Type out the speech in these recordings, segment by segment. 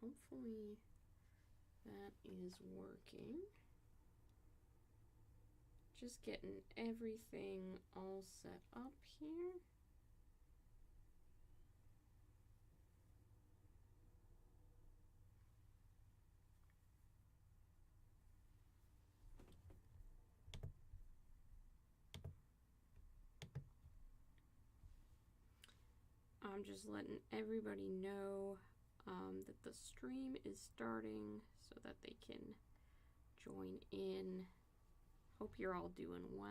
hopefully that is working. Just getting everything all set up here. I'm just letting everybody know that the stream is starting so that they can join in. Hope you're all doing well.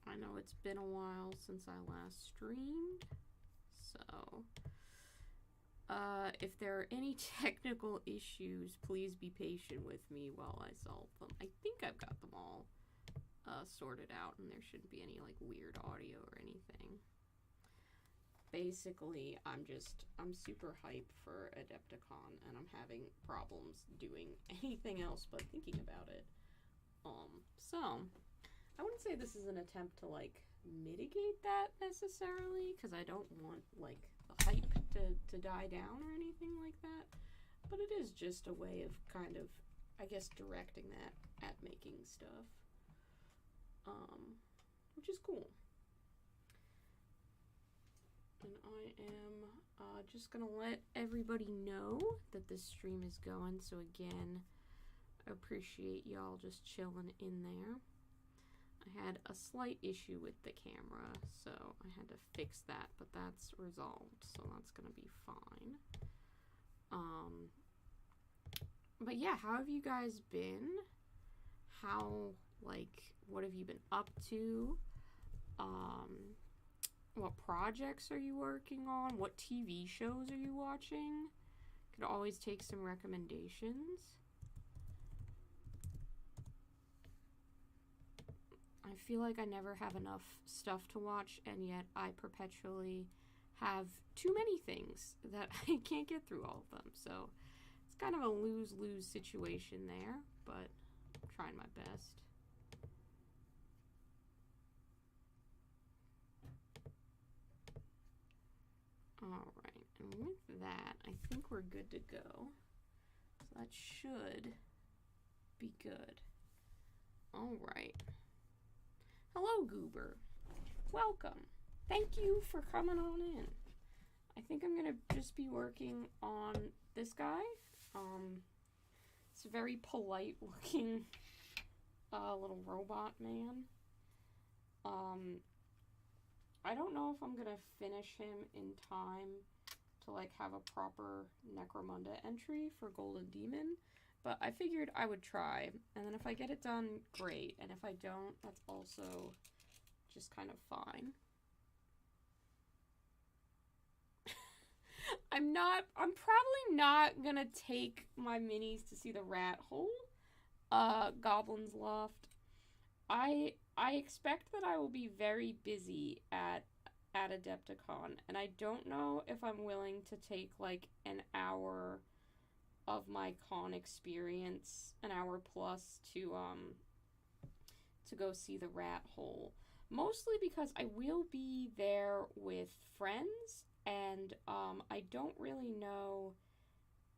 I know it's been a while since I last streamed, so if there are any technical issues, please be patient with me while I solve them. I think I've got them all sorted out, and there shouldn't be any like weird audio or anything. Basically, I'm super hyped for Adepticon, and I'm having problems doing anything else but thinking about it. So I wouldn't say this is an attempt to like mitigate that necessarily, because I don't want like the hype to die down or anything like that, but it is just a way of kind of, I guess, directing that at making stuff, which is cool. And I am just gonna let everybody know that this stream is going, so again, I appreciate y'all just chilling in there. I had a slight issue with the camera, so I had to fix that, but that's resolved, so that's gonna be fine. But yeah, how have you guys been? What have you been up to? What projects are you working on? What TV shows are you watching? Could always take some recommendations. I feel like I never have enough stuff to watch, and yet I perpetually have too many things that I can't get through all of them. So it's kind of a lose-lose situation there, but I'm trying my best. Alright, and with that, I think we're good to go. So that should be good. Alright. Hello, Goober. Welcome. Thank you for coming on in. I think I'm going to just be working on this guy. It's a very polite looking little robot man. I don't know if I'm going to finish him in time to like have a proper Necromunda entry for Golden Demon, but I figured I would try, and then if I get it done, great, and if I don't, that's also just kind of fine. I'm probably not gonna take my minis to see the rat hole, Goblin's Loft. I expect that I will be very busy at Adepticon, and I don't know if I'm willing to take like an hour of my con experience, an hour plus, to go see the rat hole. Mostly because I will be there with friends, and I don't really know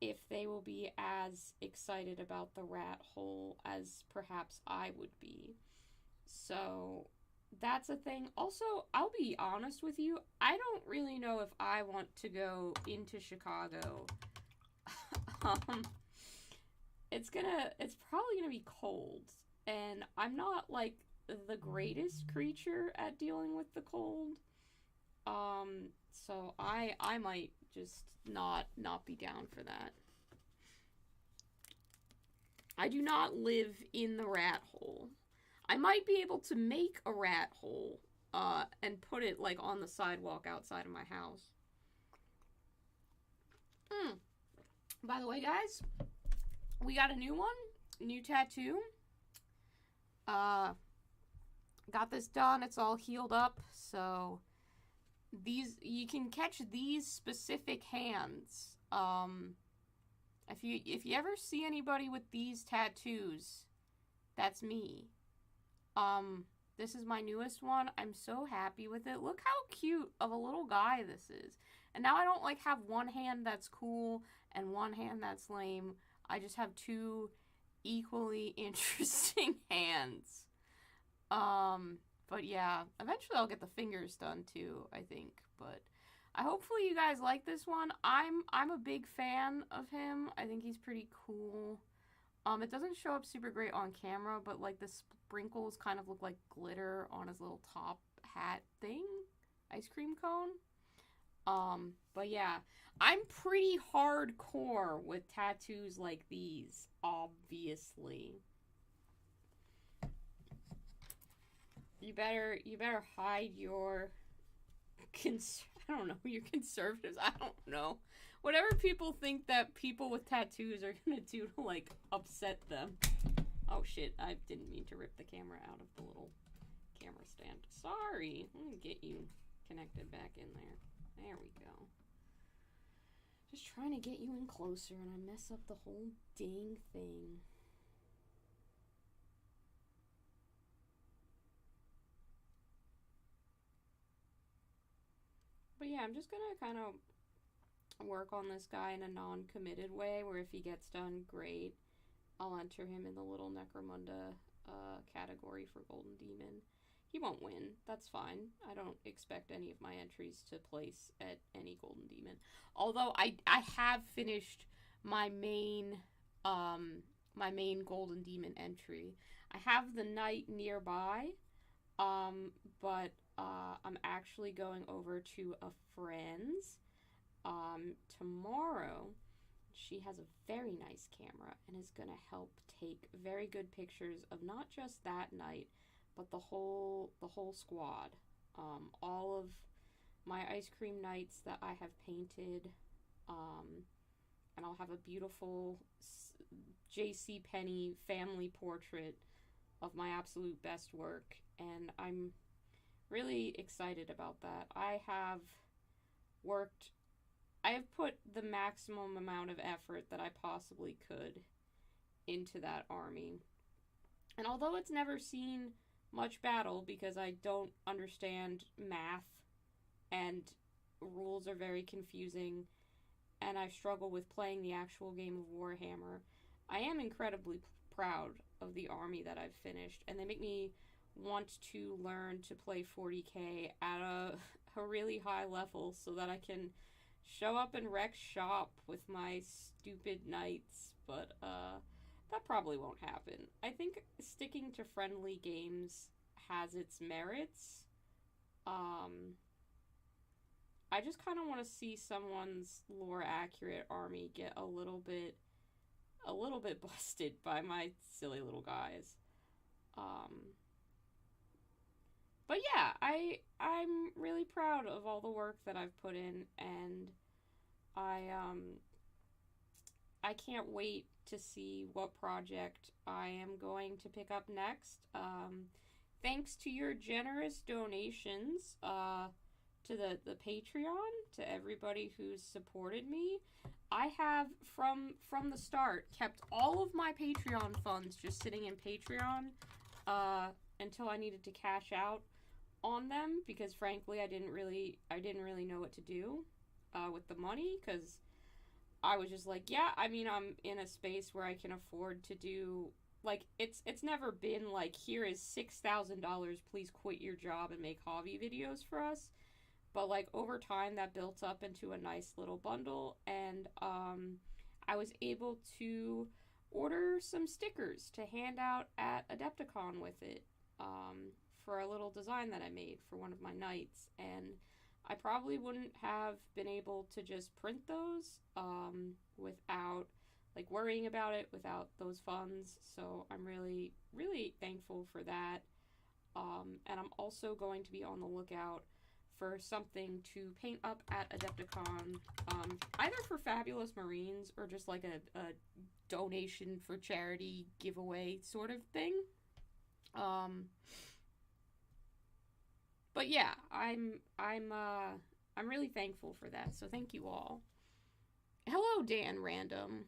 if they will be as excited about the rat hole as perhaps I would be. So that's a thing. Also, I'll be honest with you, I don't really know if I want to go into Chicago. It's probably gonna be cold, and I'm not like the greatest creature at dealing with the cold. So I might just not be down for that. I do not live in the rat hole. I might be able to make a rat hole, and put it, like, on the sidewalk outside of my house. By the way, guys, we got a new one. New tattoo. got this done. It's all healed up, so you can catch these specific hands. If you ever see anybody with these tattoos, that's me. This is my newest one. I'm so happy with it. Look how cute of a little guy this is. And now I don't like have one hand that's cool and one hand that's lame. I just have two equally interesting hands. But yeah, eventually I'll get the fingers done too, I think. But hopefully you guys like this one. I'm a big fan of him. I think he's pretty cool. It doesn't show up super great on camera, but like the sprinkles kind of look like glitter on his little top hat thing. Ice cream cone. But yeah, I'm pretty hardcore with tattoos like these, obviously. You better hide your I don't know, your conservatives. I don't know. Whatever people think that people with tattoos are gonna do to, like, upset them. Oh, shit. I didn't mean to rip the camera out of the little camera stand. Sorry. Let me get you connected back in there. There we go. Just trying to get you in closer, and I mess up the whole dang thing. But yeah, I'm just gonna kind of work on this guy in a non-committed way, where if he gets done, great. I'll enter him in the little Necromunda category for Golden Demon. He won't win. That's fine. I don't expect any of my entries to place at any Golden Demon. Although I have finished my main Golden Demon entry. I have the Knight nearby, but I'm actually going over to a friend's tomorrow. She has a very nice camera and is going to help take very good pictures of not just that knight, but the whole squad. All of my ice cream knights that I have painted, and I'll have a beautiful J.C. Penney family portrait of my absolute best work, and I'm really excited about that. I have put the maximum amount of effort that I possibly could into that army. And although it's never seen much battle because I don't understand math and rules are very confusing and I struggle with playing the actual game of Warhammer, I am incredibly proud of the army that I've finished, and they make me want to learn to play 40k at a really high level so that I can show up and wreck shop with my stupid knights, but that probably won't happen. I think sticking to friendly games has its merits. I just kind of want to see someone's lore accurate army get a little bit busted by my silly little guys. But yeah, I'm really proud of all the work that I've put in, and I can't wait to see what project I am going to pick up next. Thanks to your generous donations to the Patreon, to everybody who's supported me. I have, from the start, kept all of my Patreon funds just sitting in Patreon until I needed to cash out on them, because frankly I didn't really know what to do with the money, because I was just like, yeah, I mean, I'm in a space where I can afford to do, like, it's never been like, here is $6,000, please quit your job and make hobby videos for us. But like over time that built up into a nice little bundle, and I was able to order some stickers to hand out at Adepticon with it, for a little design that I made for one of my knights, and I probably wouldn't have been able to just print those without like worrying about it without those funds. So I'm really, really thankful for that. And I'm also going to be on the lookout for something to paint up at Adepticon, either for Fabulous Marines or just like a donation for charity giveaway sort of thing. But yeah, I'm really thankful for that. So thank you all. Hello, Dan Random.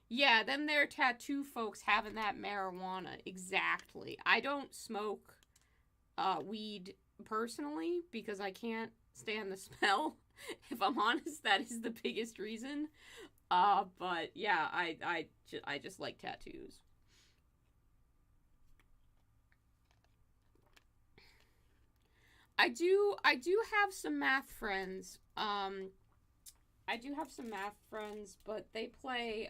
Yeah, them there tattoo folks having that marijuana. Exactly. I don't smoke weed personally because I can't stand the smell. If I'm honest, that is the biggest reason. But yeah, I just like tattoos. I do have some math friends. I do have some math friends, but they play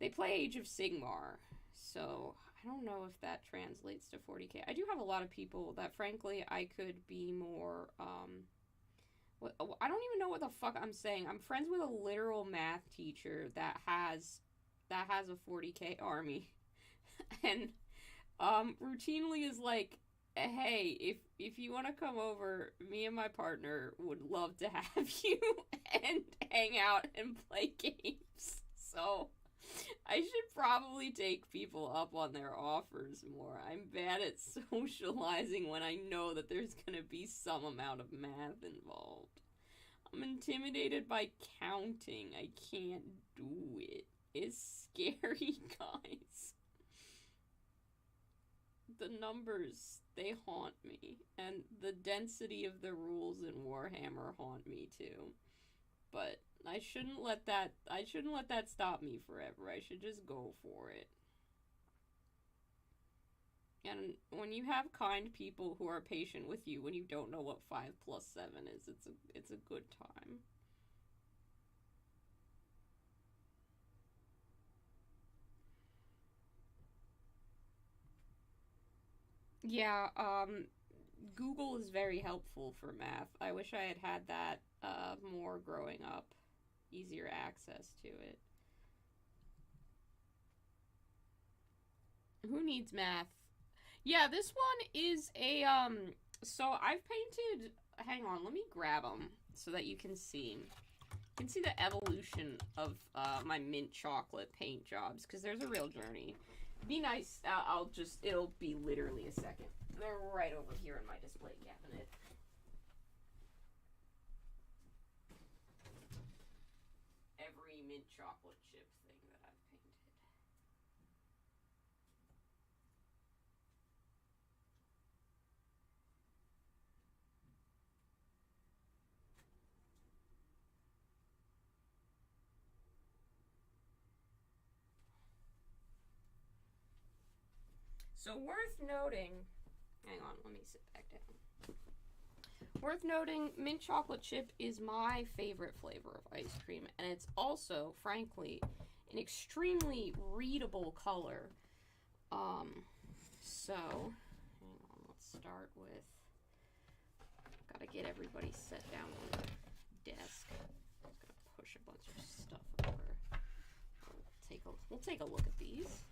Age of Sigmar. So, I don't know if that translates to 40k. I do have a lot of people that frankly I could be more I don't even know what the fuck I'm saying. I'm friends with a literal math teacher that has a 40k army and routinely is like, hey, if you want to come over, me and my partner would love to have you and hang out and play games. So I should probably take people up on their offers more. I'm bad at socializing when I know that there's gonna be some amount of math involved. I'm intimidated by counting. I can't do it. It's scary, guys. The numbers, they haunt me. And the density of the rules in Warhammer haunt me too. But I shouldn't let that stop me forever. I should just go for it. And when you have kind people who are patient with you when you don't know what 5 plus 7 is, it's a good time. Yeah, Google is very helpful for math. I wish I had had that more growing up. Easier access to it. Who needs math? Yeah, this one is a so I've painted, hang on, let me grab them so that you can see. You can see the evolution of my mint chocolate paint jobs because there's a real journey. Be nice. It'll be literally a second. They're right over here in my display cabinet. Every mint chocolate chip thing that I've painted. So worth noting, hang on, let me sit back down. Worth noting, mint chocolate chip is my favorite flavor of ice cream, and it's also, frankly, an extremely readable color. So, hang on, let's start with, gotta get everybody set down on the desk. I'm just gonna push a bunch of stuff over. We'll take a look at these.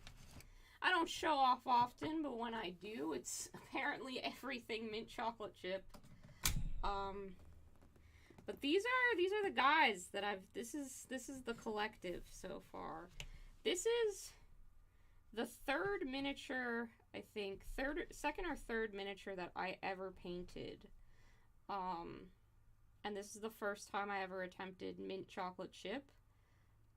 I don't show off often, but when I do, it's apparently everything mint chocolate chip. But these are the guys that I've. This is the collective so far. This is the third miniature, I think, second or third miniature that I ever painted. And this is the first time I ever attempted mint chocolate chip.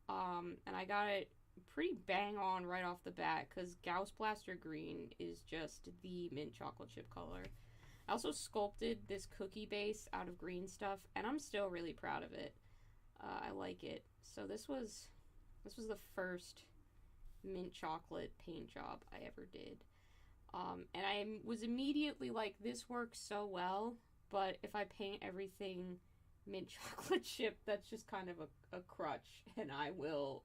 And I got it pretty bang on right off the bat because Gauss Blaster Green is just the mint chocolate chip color. I also sculpted this cookie base out of green stuff, and I'm still really proud of it. I like it. So this was the first mint chocolate paint job I ever did. And I was immediately like, this works so well, but if I paint everything mint chocolate chip, that's just kind of a crutch, and I will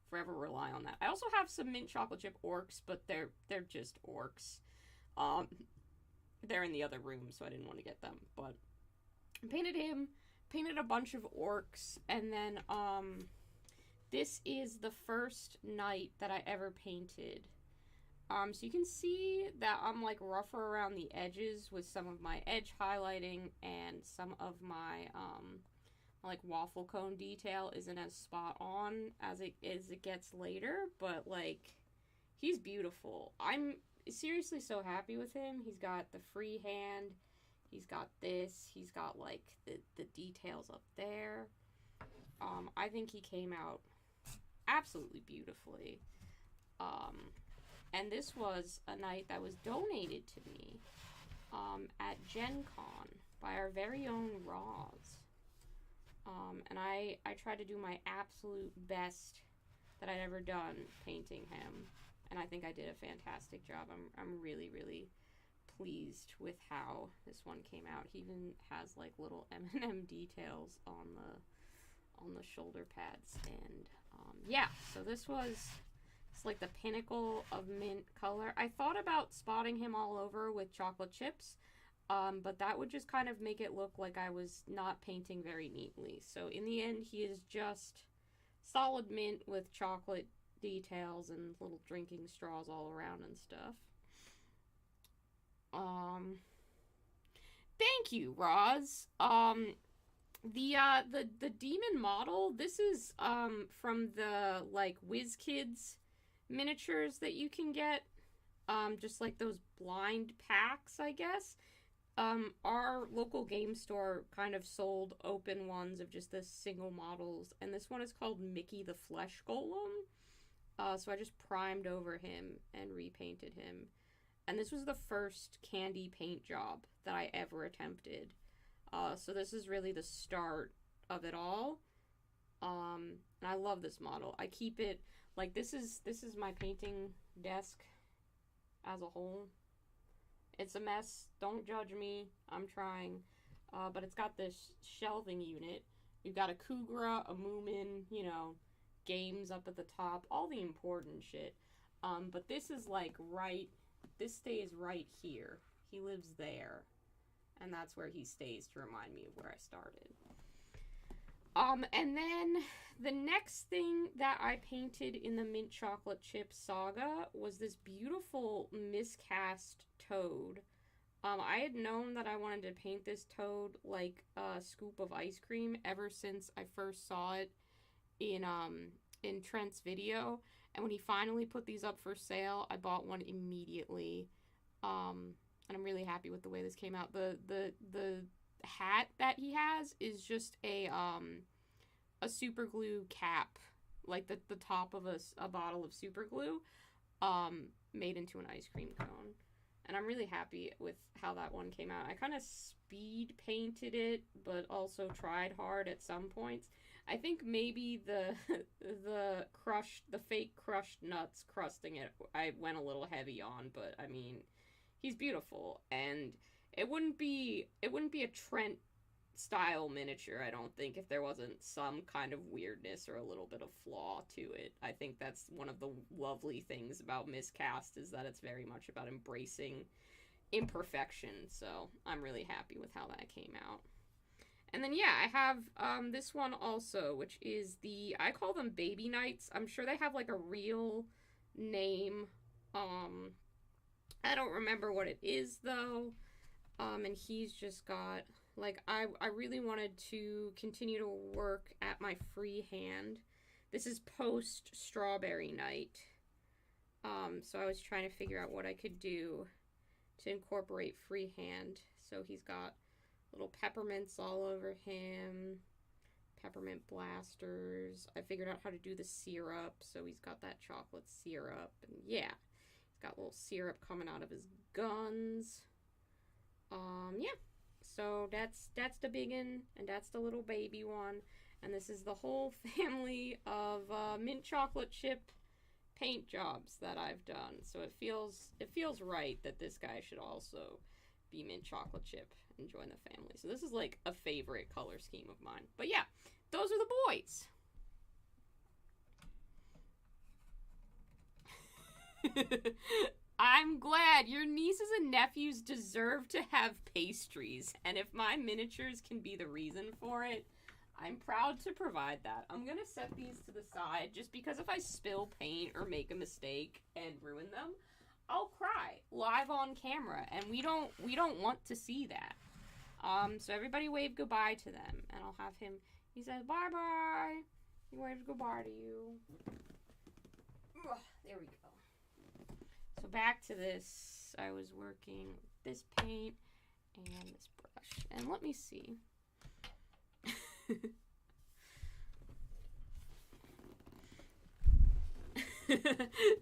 forever rely on that. I also have some mint chocolate chip orcs, but they're just orcs. They're in the other room, so I didn't want to get them. But I painted him, painted a bunch of orcs, and then this is the first knight that I ever painted. So you can see that I'm like rougher around the edges with some of my edge highlighting, and some of my like waffle cone detail isn't as spot on as it gets later, but like he's beautiful. seriously so happy with him. He's got the free hand. He's got this. He's got, like, the details up there. I think he came out absolutely beautifully. And this was a night that was donated to me at Gen Con by our very own Roz. And I tried to do my absolute best that I'd ever done painting him. And I think I did a fantastic job. I'm really, really pleased with how this one came out. He even has like little M&M details on the shoulder pads. And yeah, so this was, it's like the pinnacle of mint color. I thought about spotting him all over with chocolate chips, but that would just kind of make it look like I was not painting very neatly. So in the end, he is just solid mint with chocolate details and little drinking straws all around and stuff. Thank you, Roz. The demon model, this is from the like WizKids miniatures that you can get, just like those blind packs, I guess. Our local game store kind of sold open ones of just the single models, and this one is called Mickey the Flesh Golem. So I just primed over him and repainted him. And this was the first candy paint job that I ever attempted. So this is really the start of it all. And I love this model. I keep it, like, this is my painting desk as a whole. It's a mess. Don't judge me. I'm trying. But it's got this shelving unit. You've got a Kugra, a Moomin, you know, games up at the top, all the important shit. But this is like right, this stays right here. He lives there. And that's where he stays to remind me of where I started. And then the next thing that I painted in the mint chocolate chip saga was this beautiful miscast toad. I had known that I wanted to paint this toad like a scoop of ice cream ever since I first saw it in Trent's video. And when he finally put these up for sale, I bought one immediately. And I'm really happy with the way this came out. The hat that he has is just a super glue cap, like the top of a bottle of super glue, made into an ice cream cone. And I'm really happy with how that one came out. I kind of speed painted it, but also tried hard at some points. I think maybe the fake crushed nuts crusting it, I went a little heavy on, but I mean, he's beautiful, and it wouldn't be a Trent style miniature, I don't think, if there wasn't some kind of weirdness or a little bit of flaw to it. I think that's one of the lovely things about Miscast, is that it's very much about embracing imperfection, so I'm really happy with how that came out. And then, yeah, I have this one also, which is I call them Baby Knights. I'm sure they have, like, a real name. I don't remember what it is, though. And he's just got, like, I really wanted to continue to work at my free hand. This is post Strawberry Night. So I was trying to figure out what I could do to incorporate freehand. So he's got little peppermints all over him, peppermint blasters. I figured out how to do the syrup, so he's got that chocolate syrup, and yeah, he's got little syrup coming out of his guns. Yeah, so that's the biggin, and that's the little baby one, and this is the whole family of mint chocolate chip paint jobs that I've done. So it feels right that this guy should also be mint chocolate chip and join the family. So this is like a favorite color scheme of mine. But yeah, those are the boys. I'm glad. Your nieces and nephews deserve to have pastries, and if my miniatures can be the reason for it, I'm proud to provide that. I'm gonna set these to the side just because if I spill paint or make a mistake and ruin them, I'll cry live on camera, and we don't want to see that. So everybody wave goodbye to them, and I'll have him. He says bye bye. He waves goodbye to you. Ugh, there we go. So So back to this. I was working with this paint and this brush. And let me see.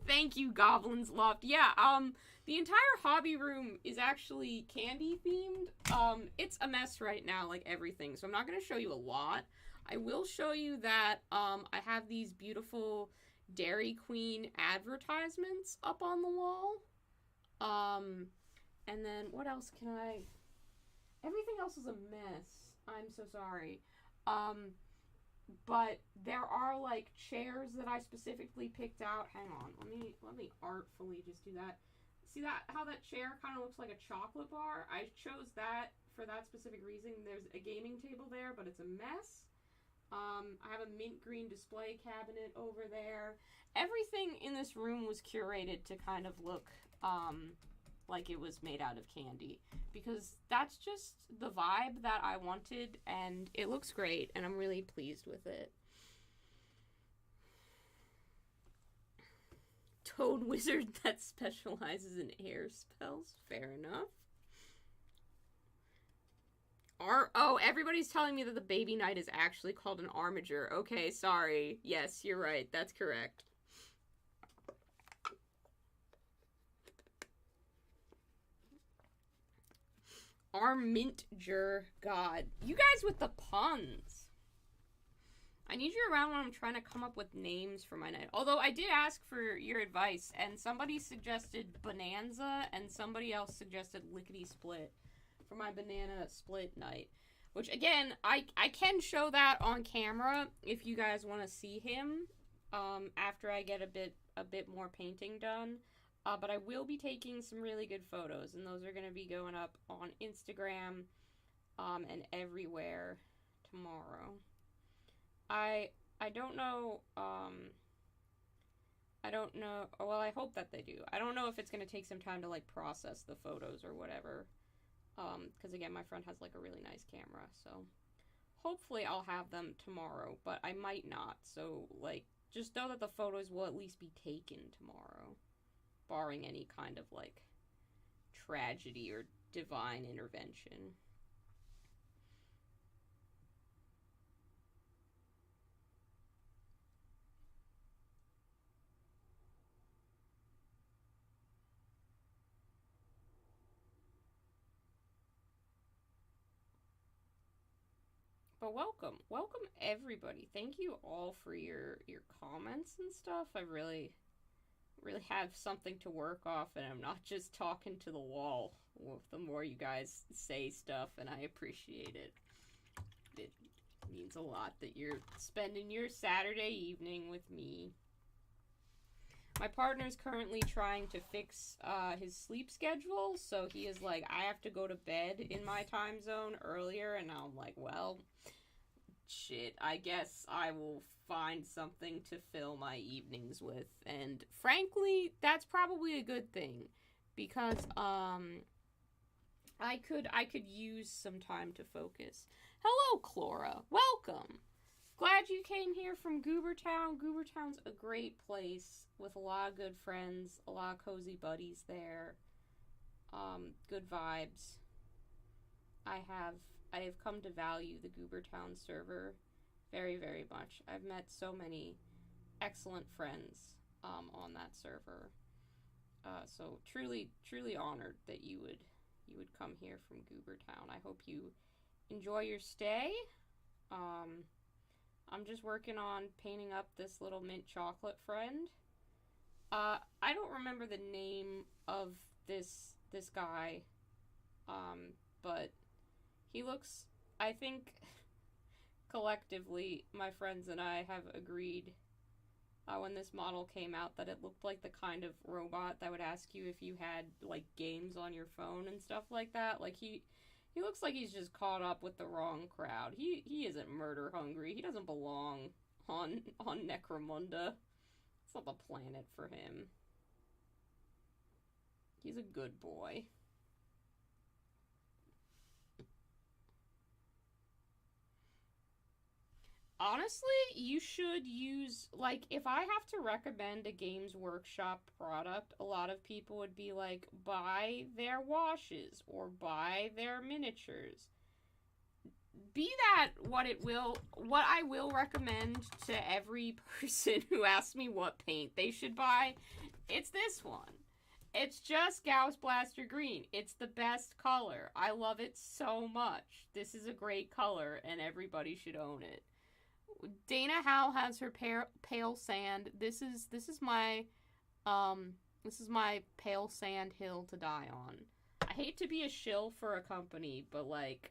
Thank you, Goblin's Loft. Yeah, the entire hobby room is actually candy themed. It's a mess right now, like everything, so I'm not going to show you a lot. I will show you that, I have these beautiful Dairy Queen advertisements up on the wall. And then, what else can I... Everything else is a mess. I'm so sorry. But there are, like, chairs that I specifically picked out. Hang on, let me artfully just do that. See that, how that chair kind of looks like a chocolate bar? I chose that for that specific reason. There's a gaming table there, but it's a mess. I have a mint green display cabinet over there. Everything in this room was curated to kind of look, like it was made out of candy, because that's just the vibe that I wanted, and it looks great, and I'm really pleased with it. Toad wizard that specializes in air spells. Fair enough. Oh, everybody's telling me that the baby knight is actually called an armiger. Okay, sorry. Yes, you're right. That's correct. Armintger. God. You guys with the puns. I need you around when I'm trying to come up with names for my night. Although I did ask for your advice, and somebody suggested Bonanza, and somebody else suggested Lickety Split for my banana split night. Which, again, I can show that on camera if you guys want to see him after I get a bit more painting done. But I will be taking some really good photos, and those are going to be going up on Instagram and everywhere tomorrow. I don't know, I don't know, well, I hope that they do. I don't know if it's going to take some time to, like, process the photos or whatever, because, again, my friend has, like, a really nice camera, so hopefully I'll have them tomorrow, but I might not, so, like, just know that the photos will at least be taken tomorrow, barring any kind of, like, tragedy or divine intervention. But welcome everybody. Thank you all for your comments and stuff. I really have something to work off, and I'm not just talking to the wall the more you guys say stuff, and I appreciate it. It means a lot that you're spending your Saturday evening with me. My partner's currently trying to fix his sleep schedule, so he is like, I have to go to bed in my time zone earlier, and I'm like, well, shit, I guess I will find something to fill my evenings with, and frankly, that's probably a good thing, because, I could use some time to focus. Hello, Clora. Welcome. Glad you came here from Goobertown. Goobertown's a great place with a lot of good friends, a lot of cozy buddies there. Good vibes. I have come to value the Goobertown server very, very much. I've met so many excellent friends on that server. So truly honored that you would come here from Goobertown. I hope you enjoy your stay. I'm just working on painting up this little mint chocolate friend. I don't remember the name of this guy, but he looks, I think, collectively, my friends and I have agreed when this model came out that it looked like the kind of robot that would ask you if you had, like, games on your phone and stuff like that. Like, he looks like he's just caught up with the wrong crowd. He isn't murder hungry. He doesn't belong on Necromunda. It's not the planet for him. He's a good boy. Honestly, you should use, like, if I have to recommend a Games Workshop product, a lot of people would be like, buy their washes or buy their miniatures. Be that what I will recommend to every person who asks me what paint they should buy, it's this one. It's just Gauss Blaster Green. It's the best color. I love it so much. This is a great color, and everybody should own it. Dana Howe has her pale sand. This is my pale sand hill to die on. I hate to be a shill for a company, but like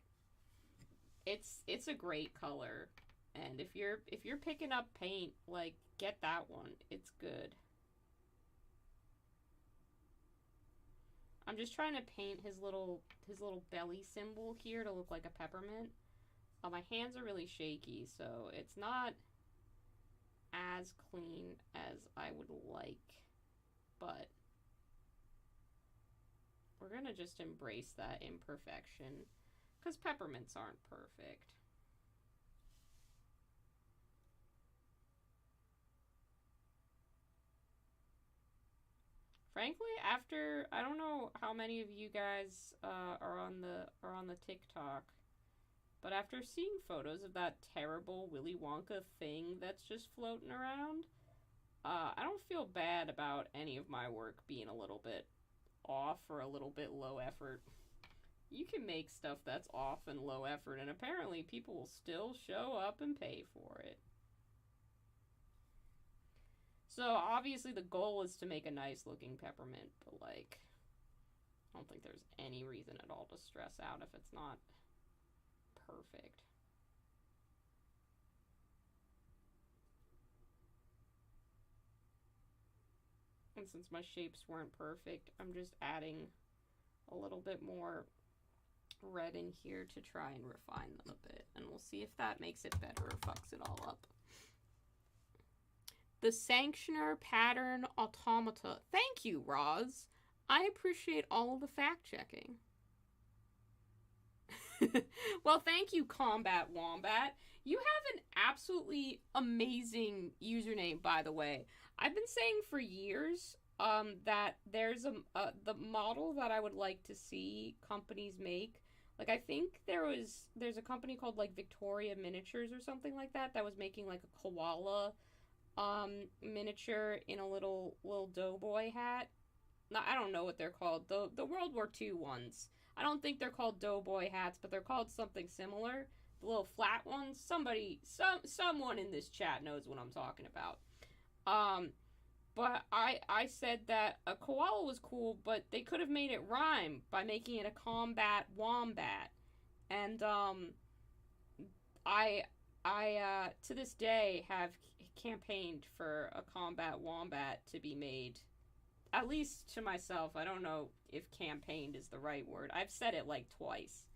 it's a great color. And if you're picking up paint, like, get that one. It's good. I'm just trying to paint his little belly symbol here to look like a peppermint. My hands are really shaky, so it's not as clean as I would like, but we're gonna just embrace that imperfection, because peppermints aren't perfect. Frankly, after, I don't know how many of you guys are on the TikTok, but after seeing photos of that terrible Willy Wonka thing that's just floating around, I don't feel bad about any of my work being a little bit off or a little bit low effort. You can make stuff that's off and low effort, and apparently people will still show up and pay for it. So obviously the goal is to make a nice looking peppermint, but like, I don't think there's any reason at all to stress out if it's not perfect. And since my shapes weren't perfect, I'm just adding a little bit more red in here to try and refine them a bit. And we'll see if that makes it better or fucks it all up. The Sanctioner Pattern Automata. Thank you, Roz. I appreciate all the fact-checking. Well, thank you, Combat Wombat. You have an absolutely amazing username, by the way. I've been saying for years that there's the model that I would like to see companies make. Like, I think there's a company called, like, Victoria Miniatures or something like that was making, like, a koala miniature in a little doughboy hat. No, I don't know what they're called. The World War II ones. I don't think they're called doughboy hats, but they're called something similar. The little flat ones. Someone in this chat knows what I'm talking about. But I said that a koala was cool, but they could have made it rhyme by making it a combat wombat. And I to this day have campaigned for a combat wombat to be made. At least to myself. I don't know if campaigned is the right word. I've said it like twice.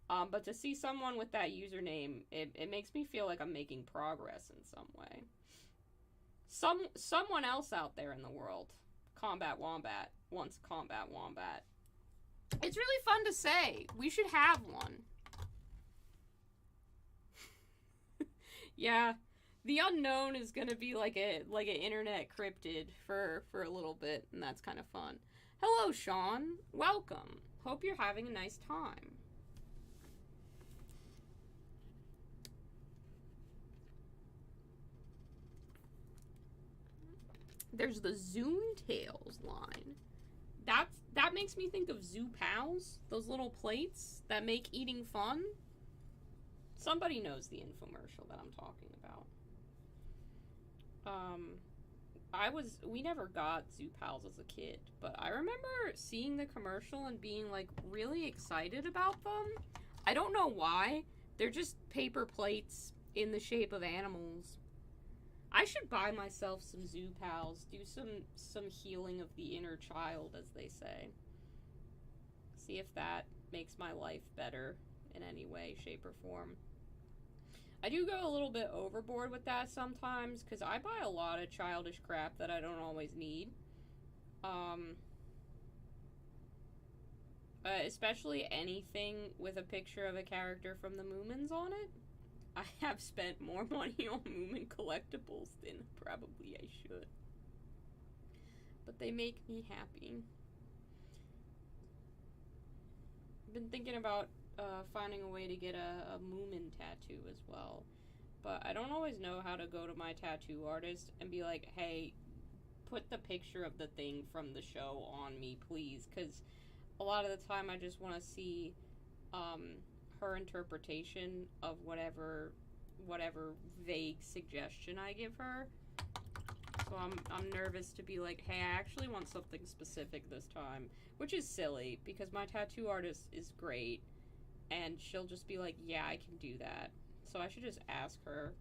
But to see someone with that username, it makes me feel like I'm making progress in some way. Someone else out there in the world, Combat Wombat, wants Combat Wombat. It's really fun to say. We should have one. Yeah. The unknown is gonna be like an internet cryptid for a little bit, and that's kind of fun. Hello, Sean. Welcome. Hope you're having a nice time. There's the Zoom Tales line. That makes me think of Zoo Pals, those little plates that make eating fun. Somebody knows the infomercial that I'm talking about. We never got Zoo Pals as a kid, but I remember seeing the commercial and being like really excited about them. I don't know why. They're just paper plates in the shape of animals. I should buy myself some Zoo Pals, do some healing of the inner child, as they say. See if that makes my life better in any way, shape, or form. I do go a little bit overboard with that sometimes, because I buy a lot of childish crap that I don't always need. Especially anything with a picture of a character from the Moomins on it. I have spent more money on Moomin collectibles than probably I should. But they make me happy. I've been thinking about finding a way to get a Moomin tattoo as well. But I don't always know how to go to my tattoo artist and be like, hey, put the picture of the thing from the show on me, please. Because a lot of the time I just want to see her interpretation of whatever vague suggestion I give her. So I'm nervous to be like, hey, I actually want something specific this time. Which is silly, because my tattoo artist is great. And she'll just be like, yeah, I can do that. So I should just ask her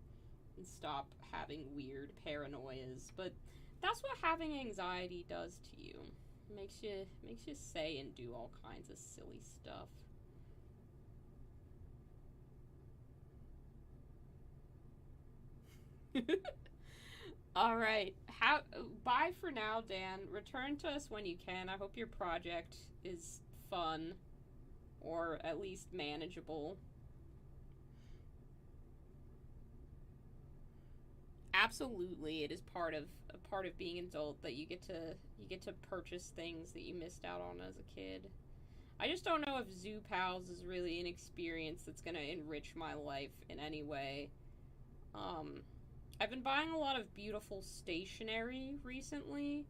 and stop having weird paranoias. But that's what having anxiety does to you. It makes you say and do all kinds of silly stuff. Alright. Bye for now, Dan. Return to us when you can. I hope your project is fun. Or at least manageable. Absolutely, it is part of being an adult that you get to purchase things that you missed out on as a kid. I just don't know if Zoo Pals is really an experience that's gonna enrich my life in any way. I've been buying a lot of beautiful stationery recently.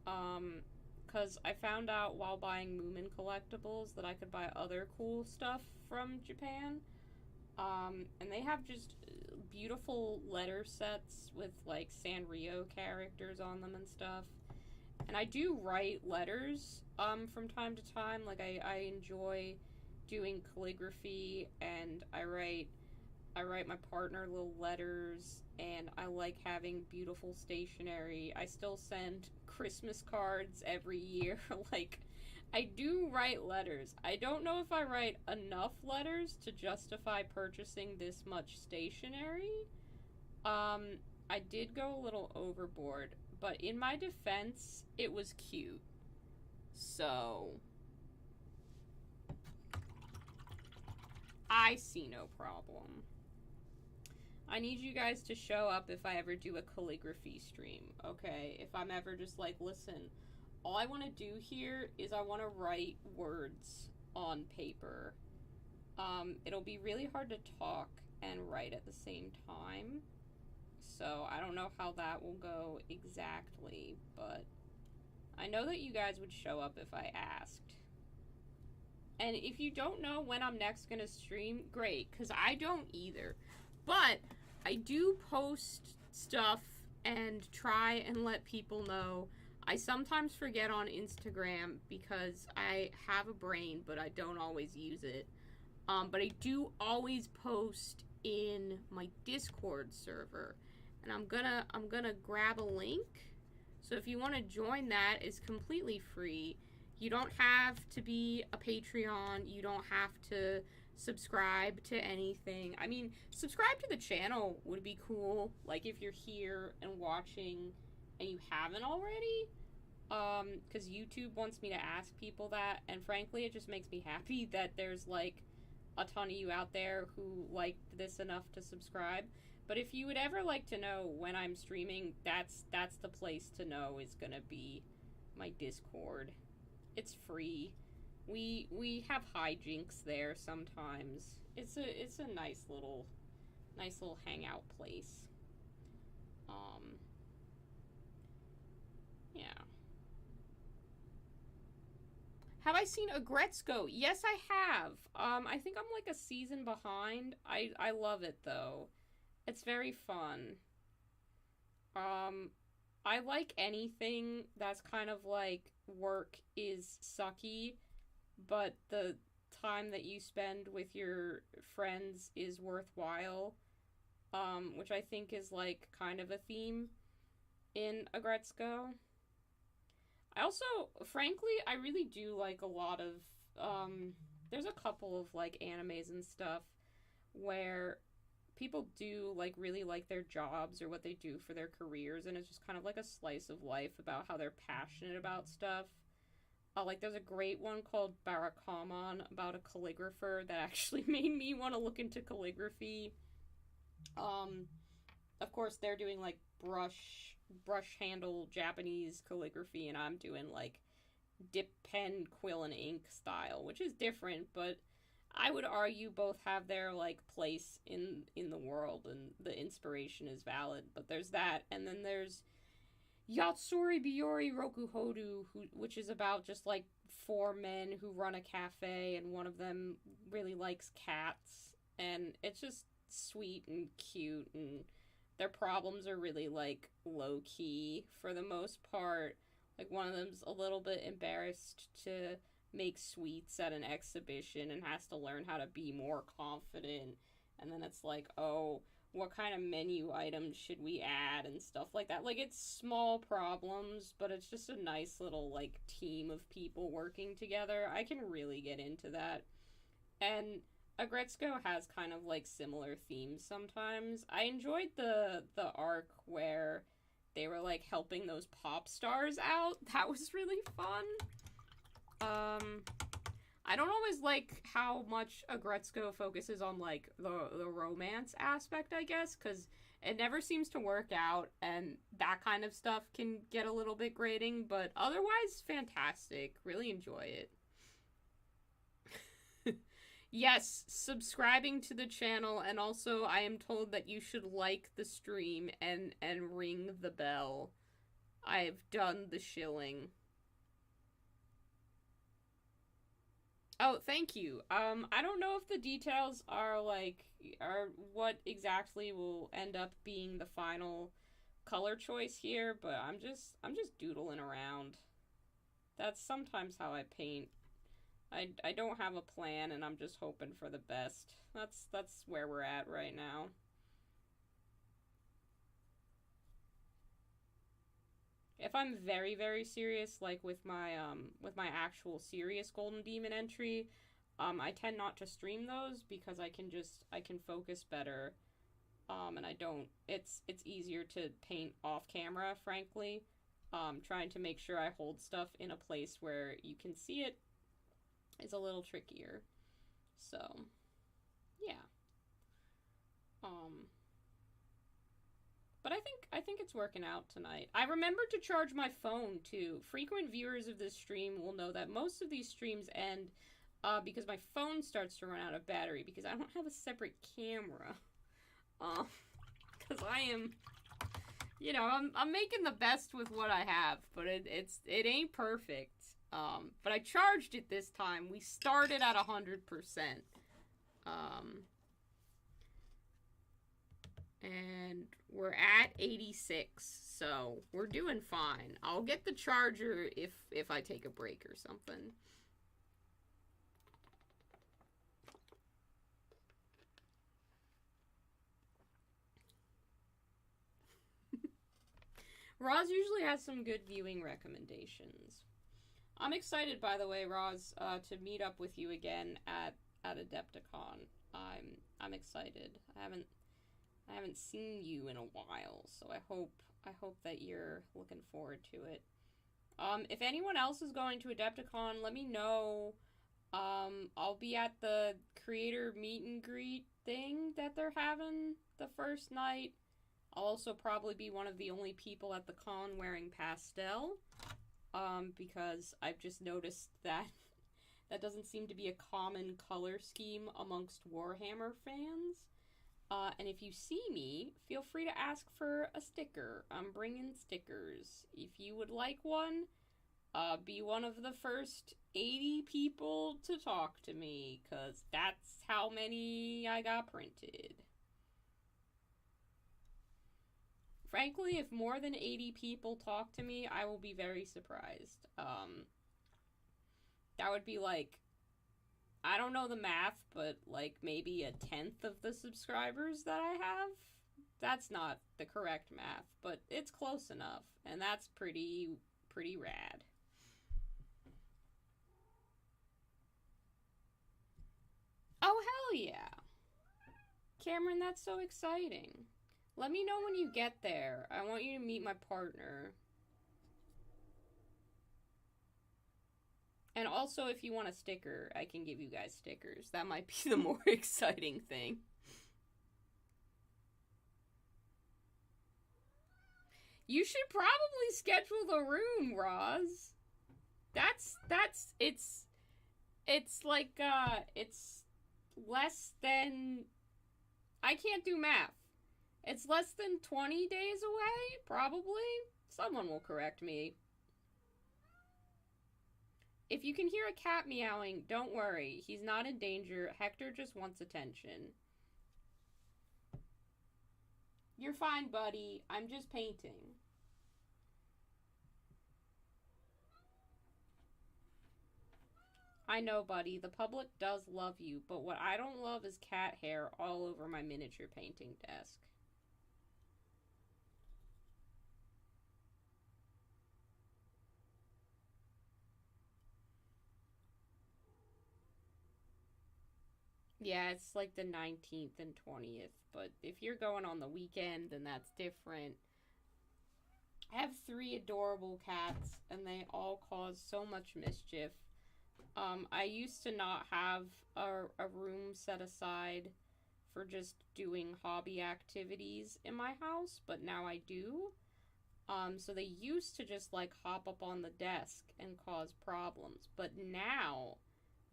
Because I found out while buying Moomin collectibles that I could buy other cool stuff from Japan. And they have just beautiful letter sets with, like, Sanrio characters on them and stuff. And I do write letters, from time to time. Like, I enjoy doing calligraphy, and I write my partner little letters, and I like having beautiful stationery. I still send Christmas cards every year. Like, I do write letters. I don't know if I write enough letters to justify purchasing this much stationery. I did go a little overboard, but in my defense, it was cute. So, I see no problem. I need you guys to show up if I ever do a calligraphy stream, okay? If I'm ever just like, listen, all I want to do here is I want to write words on paper. It'll be really hard to talk and write at the same time. So I don't know how that will go exactly, but I know that you guys would show up if I asked. And if you don't know when I'm next going to stream, great, because I don't either. But I do post stuff and try and let people know. I sometimes forget on Instagram because I have a brain, but I don't always use it. But I do always post in my Discord server. And I'm gonna grab a link. So if you want to join that, it's completely free. You don't have to be a Patreon. You don't have to subscribe to anything. I mean, subscribe to the channel would be cool. Like, if you're here and watching and you haven't already. Because YouTube wants me to ask people that. And frankly, it just makes me happy that there's, like, a ton of you out there who liked this enough to subscribe. But if you would ever like to know when I'm streaming, that's the place to know is gonna be my Discord. It's free. We have hijinks there sometimes. It's a nice little hangout place. Yeah. Have I seen Agretzko? Yes, I have. I think I'm like a season behind. I love it though. It's very fun. I like anything that's kind of like work is sucky, but the time that you spend with your friends is worthwhile. Which I think is like kind of a theme in Agretzko. I also, frankly, I really do like a lot of, there's a couple of like animes and stuff where people do like really like their jobs or what they do for their careers, and it's just kind of like a slice of life about how they're passionate about stuff. Like, there's a great one called Barakamon about a calligrapher that actually made me want to look into calligraphy. Um, of course, they're doing like brush handle Japanese calligraphy, and I'm doing like dip pen, quill, and ink style, which is different, but I would argue both have their like place in the world, and the inspiration is valid. But there's that, and then there's Yatsuri Biyori Rokuhodu, which is about just like four men who run a cafe, and one of them really likes cats, and it's just sweet and cute, and their problems are really like low key for the most part. Like one of them's a little bit embarrassed to make sweets at an exhibition and has to learn how to be more confident. And then it's like, oh, what kind of menu items should we add and stuff like that. Like it's small problems, but it's just a nice little like team of people working together. I can really get into that. And Agretzko has kind of like similar themes sometimes. I enjoyed the arc where they were like helping those pop stars out. That was really fun. I don't always like how much Agretzko focuses on like the romance aspect, I guess, because it never seems to work out, and that kind of stuff can get a little bit grating. But otherwise, fantastic. Really enjoy it. Yes, subscribing to the channel, and also I am told that you should like the stream and ring the bell. I've done the shilling. Oh, thank you. I don't know if the details are like are what exactly will end up being the final color choice here, but I'm just doodling around. That's sometimes how I paint. I don't have a plan, and I'm just hoping for the best. That's where we're at right now. If I'm very very serious, like with my actual serious Golden Demon entry, I tend not to stream those because I can focus better. And I don't. It's easier to paint off camera, frankly. Trying to make sure I hold stuff in a place where you can see it is a little trickier. So, yeah. Um, but I think it's working out tonight. I remembered to charge my phone too. Frequent viewers of this stream will know that most of these streams end because my phone starts to run out of battery because I don't have a separate camera. Because I am, I'm making the best with what I have, but it ain't perfect. But I charged it this time. We started at 100%. And we're at 86, so we're doing fine. I'll get the charger if I take a break or something. Roz usually has some good viewing recommendations. I'm excited, by the way, Roz, to meet up with you again at Adepticon. I'm excited. I haven't seen you in a while, so I hope that you're looking forward to it. If anyone else is going to Adepticon, let me know. I'll be at the creator meet and greet thing that they're having the first night. I'll also probably be one of the only people at the con wearing pastel. Because I've just noticed that that doesn't seem to be a common color scheme amongst Warhammer fans. And if you see me, feel free to ask for a sticker. I'm bringing stickers. If you would like one, be one of the first 80 people to talk to me, because that's how many I got printed. Frankly, if more than 80 people talk to me, I will be very surprised. That would be like, I don't know the math, but like maybe 1/10 of the subscribers that I have. That's not the correct math, but it's close enough, and that's pretty rad. Oh, hell yeah. Cameron, that's so exciting. Let me know when you get there. I want you to meet my partner. And also, if you want a sticker, I can give you guys stickers. That might be the more exciting thing. You should probably schedule the room, Roz. It's like, it's less than, I can't do math. It's less than 20 days away, probably. Someone will correct me. If you can hear a cat meowing, don't worry. He's not in danger. Hector just wants attention. You're fine, buddy. I'm just painting. I know, buddy. The public does love you, but what I don't love is cat hair all over my miniature painting desk. Yeah, it's like the 19th and 20th, but if you're going on the weekend, then that's different. I have 3 adorable cats, and they all cause so much mischief. I used to not have a room set aside for just doing hobby activities in my house, but now I do. So they used to just like hop up on the desk and cause problems, but now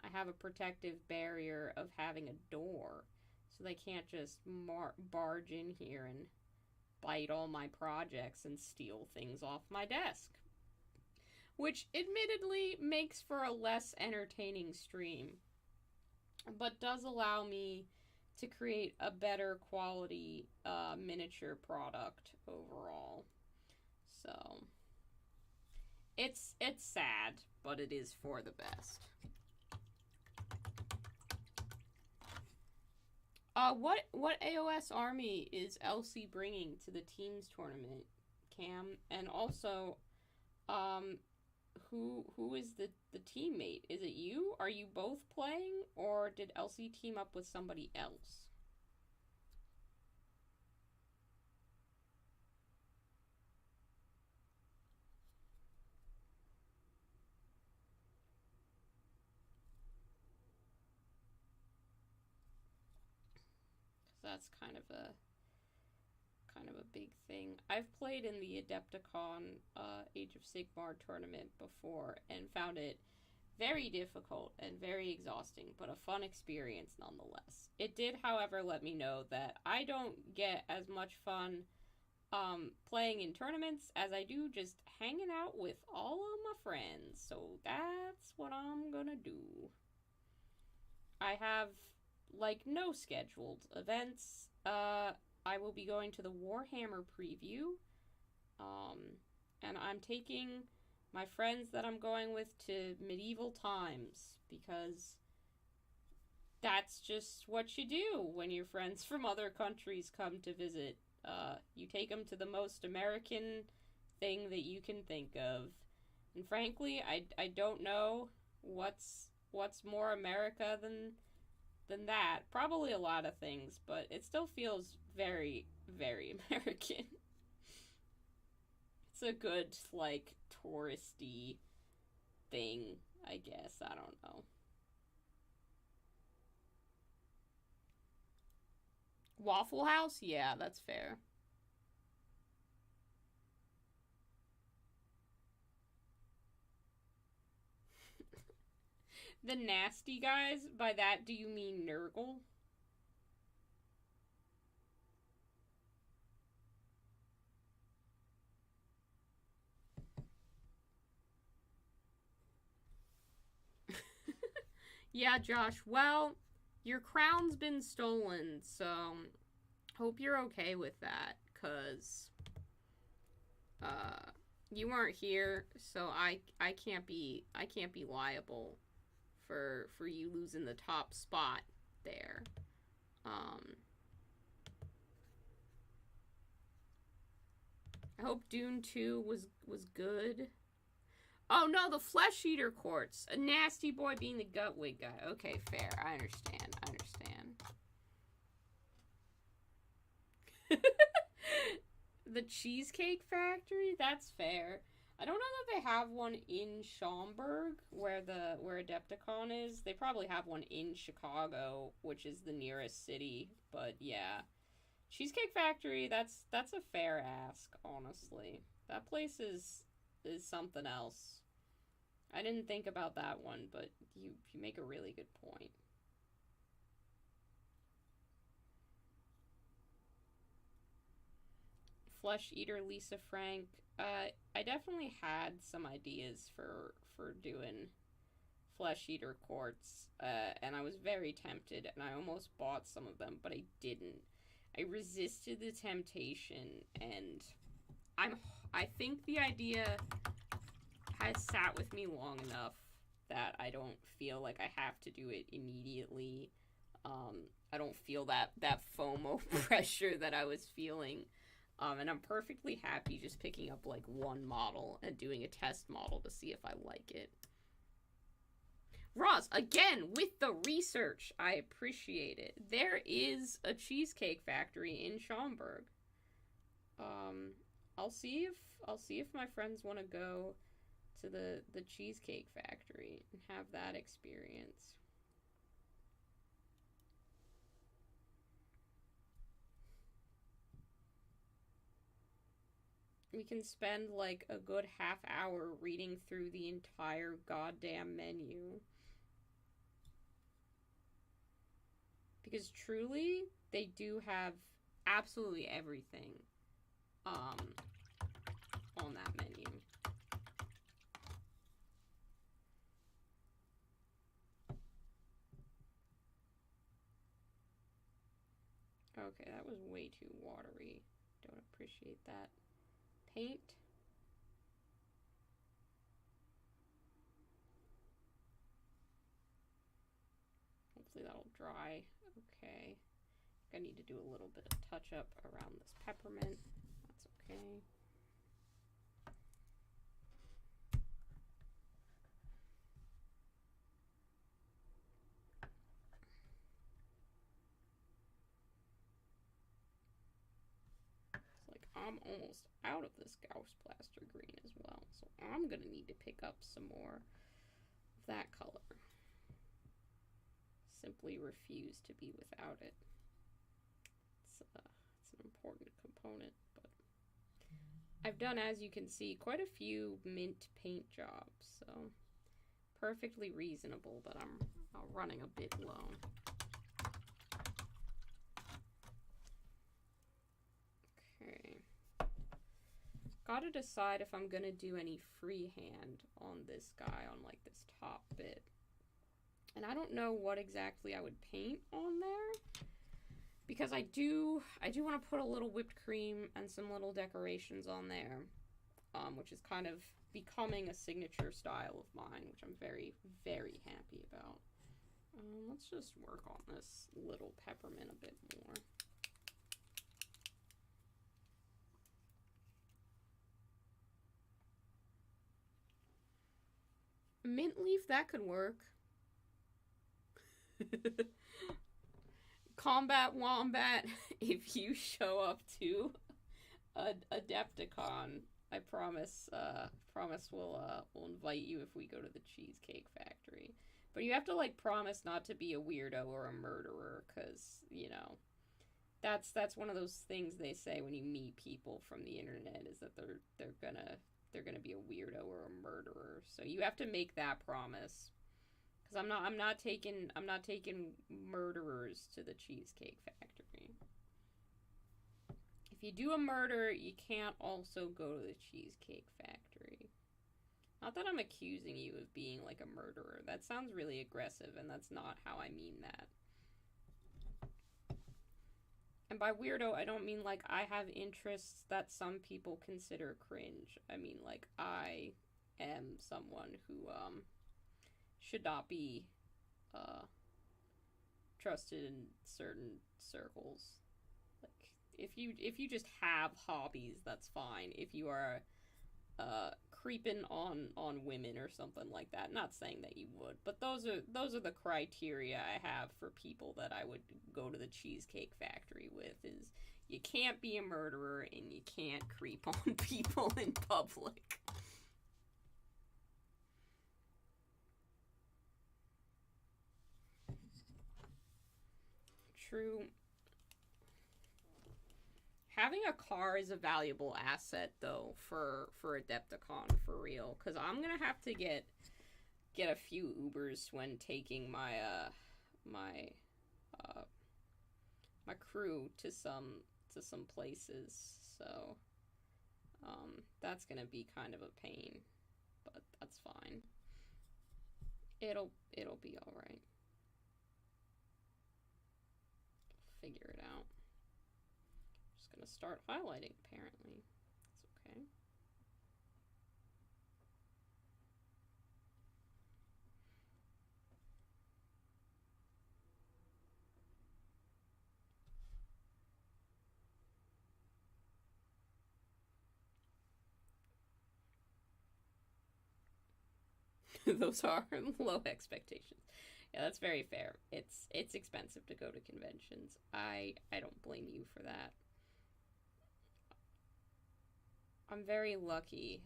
I have a protective barrier of having a door, so they can't just barge in here and bite all my projects and steal things off my desk. Which admittedly makes for a less entertaining stream, but does allow me to create a better quality miniature product overall. So it's sad, but it is for the best. What AOS army is Elsie bringing to the teams tournament, Cam? And also, who is the teammate? Is it you? Are you both playing, or did Elsie team up with somebody else? That's kind of a big thing. I've played in the Adepticon Age of Sigmar tournament before and found it very difficult and very exhausting, but a fun experience nonetheless. It did, however, let me know that I don't get as much fun playing in tournaments as I do just hanging out with all of my friends. So that's what I'm gonna do. I have like no scheduled events. I will be going to the Warhammer preview. And I'm taking my friends that I'm going with to medieval times because that's just what you do when your friends from other countries come to visit. You take them to the most American thing that you can think of. And frankly, I don't know what's more America than that. Probably a lot of things, but it still feels very, very American. It's a good, like, touristy thing, I guess. I don't know. Waffle House? Yeah, that's fair. The nasty guys? By that, do you mean Nurgle? Yeah, Josh. Well, your crown's been stolen, so hope you're okay with that, cause you weren't here, so I can't be liable for you losing the top spot there. I hope Dune 2 was good. Oh no, the Flesh Eater Quartz. A nasty boy being the Gutwig guy. Okay, fair. I understand. The Cheesecake Factory? That's fair. I don't know that they have one in Schaumburg, where Adepticon is. They probably have one in Chicago, which is the nearest city. But yeah, Cheesecake Factory, that's a fair ask, honestly. That place is something else. I didn't think about that one, but you make a really good point. Flesh Eater Lisa Frank. I definitely had some ideas for doing Flesh Eater quartz, and I was very tempted, and I almost bought some of them, but I didn't. I resisted the temptation, and I'm I think the idea has sat with me long enough that I don't feel like I have to do it immediately. I don't feel that FOMO pressure that I was feeling. And I'm perfectly happy just picking up like one model and doing a test model to see if I like it. Roz, again, with the research. I appreciate it. There is a Cheesecake Factory in Schaumburg. I'll see if my friends want to go to the Cheesecake Factory and have that experience. We can spend like a good half hour reading through the entire goddamn menu. Because truly, they do have absolutely everything on that menu. Okay, that was way too watery. Don't appreciate that. Paint. Hopefully that'll dry. Okay. I need to do a little bit of touch up around this peppermint. That's okay. It's like I'm almost out of this Gauss Plaster Green as well, so I'm gonna need to pick up some more of that color. Simply refuse to be without it. It's an important component, but I've done, as you can see, quite a few mint paint jobs, so perfectly reasonable that I'm running a bit low. Okay. Gotta decide if I'm gonna do any freehand on this guy, on like this top bit. And I don't know what exactly I would paint on there, because I do want to put a little whipped cream and some little decorations on there, which is kind of becoming a signature style of mine, which I'm very, very happy about. Let's just work on this little peppermint a bit more. Mint leaf, that could work. Combat Wombat, if you show up to Adepticon, I promise we'll invite you if we go to the Cheesecake Factory. But you have to like promise not to be a weirdo or a murderer, because you know that's one of those things they say when you meet people from the internet, is that they're gonna be a weirdo or a murderer. So you have to make that promise. Because I'm not taking murderers to the Cheesecake Factory. If you do a murder, you can't also go to the Cheesecake Factory. Not that I'm accusing you of being like a murderer. That sounds really aggressive, and that's not how I mean that. And by weirdo, I don't mean like I have interests that some people consider cringe. I mean like I am someone who should not be trusted in certain circles. Like if you just have hobbies, that's fine. If you are creeping on women or something like that, not saying that you would, but those are the criteria I have for people that I would go to the Cheesecake Factory with. Is you can't be a murderer and you can't creep on people in public. True. Having a car is a valuable asset, though, for Adepticon, for real. Because I'm gonna have to get a few Ubers when taking my uh, my crew to some places. So that's gonna be kind of a pain, but that's fine. It'll be all right. Figure it out. Just gonna start highlighting, apparently. That's okay. Those are low expectations. Yeah, that's very fair. It's expensive to go to conventions. I don't blame you for that. I'm very lucky,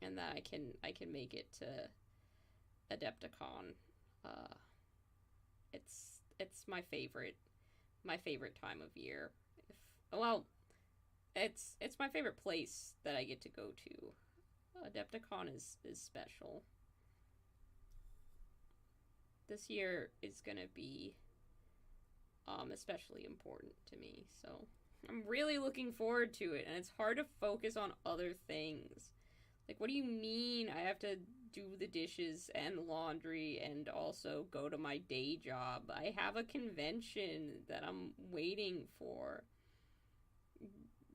in that I can make it to Adepticon. Uh, it's my favorite time of year. If well, it's my favorite place that I get to go to. Adepticon is special. This year is gonna be especially important to me. So I'm really looking forward to it, and it's hard to focus on other things. Like, what do you mean I have to do the dishes and laundry and also go to my day job? I have a convention that I'm waiting for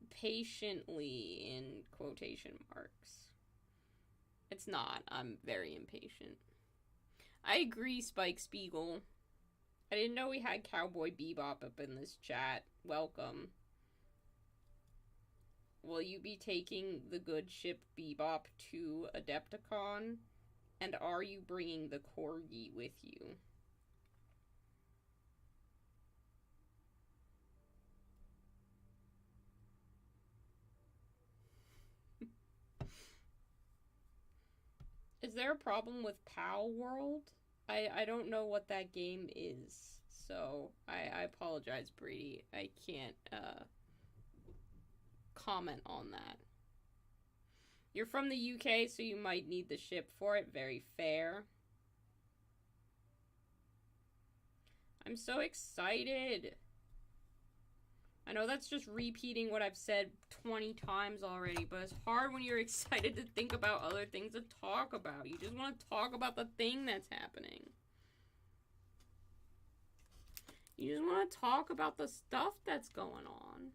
patiently, in quotation marks. It's not. I'm very impatient. I agree, Spike Spiegel. I didn't know we had Cowboy Bebop up in this chat. Welcome. Will you be taking the good ship Bebop to Adepticon? And are you bringing the corgi with you? Is there a problem with Pal World? I don't know what that game is, so I apologize, Brady. I can't comment on that. You're from the UK, so you might need the ship for it. Very fair. I'm so excited. I know that's just repeating what I've said 20 times already, but it's hard when you're excited to think about other things to talk about. You just want to talk about the thing that's happening. You just want to talk about the stuff that's going on.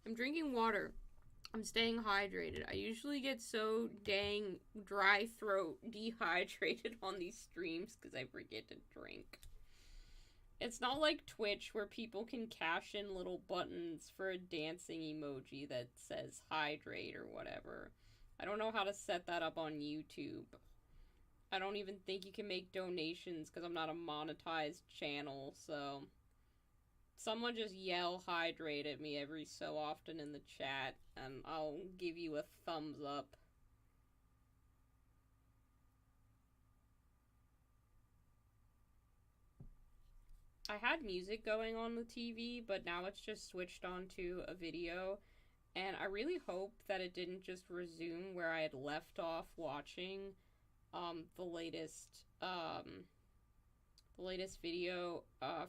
I'm drinking water. I'm staying hydrated. I usually get so dang dry throat dehydrated on these streams because I forget to drink. It's not like Twitch where people can cash in little buttons for a dancing emoji that says hydrate or whatever. I don't know how to set that up on YouTube. I don't even think you can make donations because I'm not a monetized channel, so someone just yell hydrate at me every so often in the chat, and I'll give you a thumbs up. I had music going on the TV, but now it's just switched on to a video, and I really hope that it didn't just resume where I had left off watching the latest video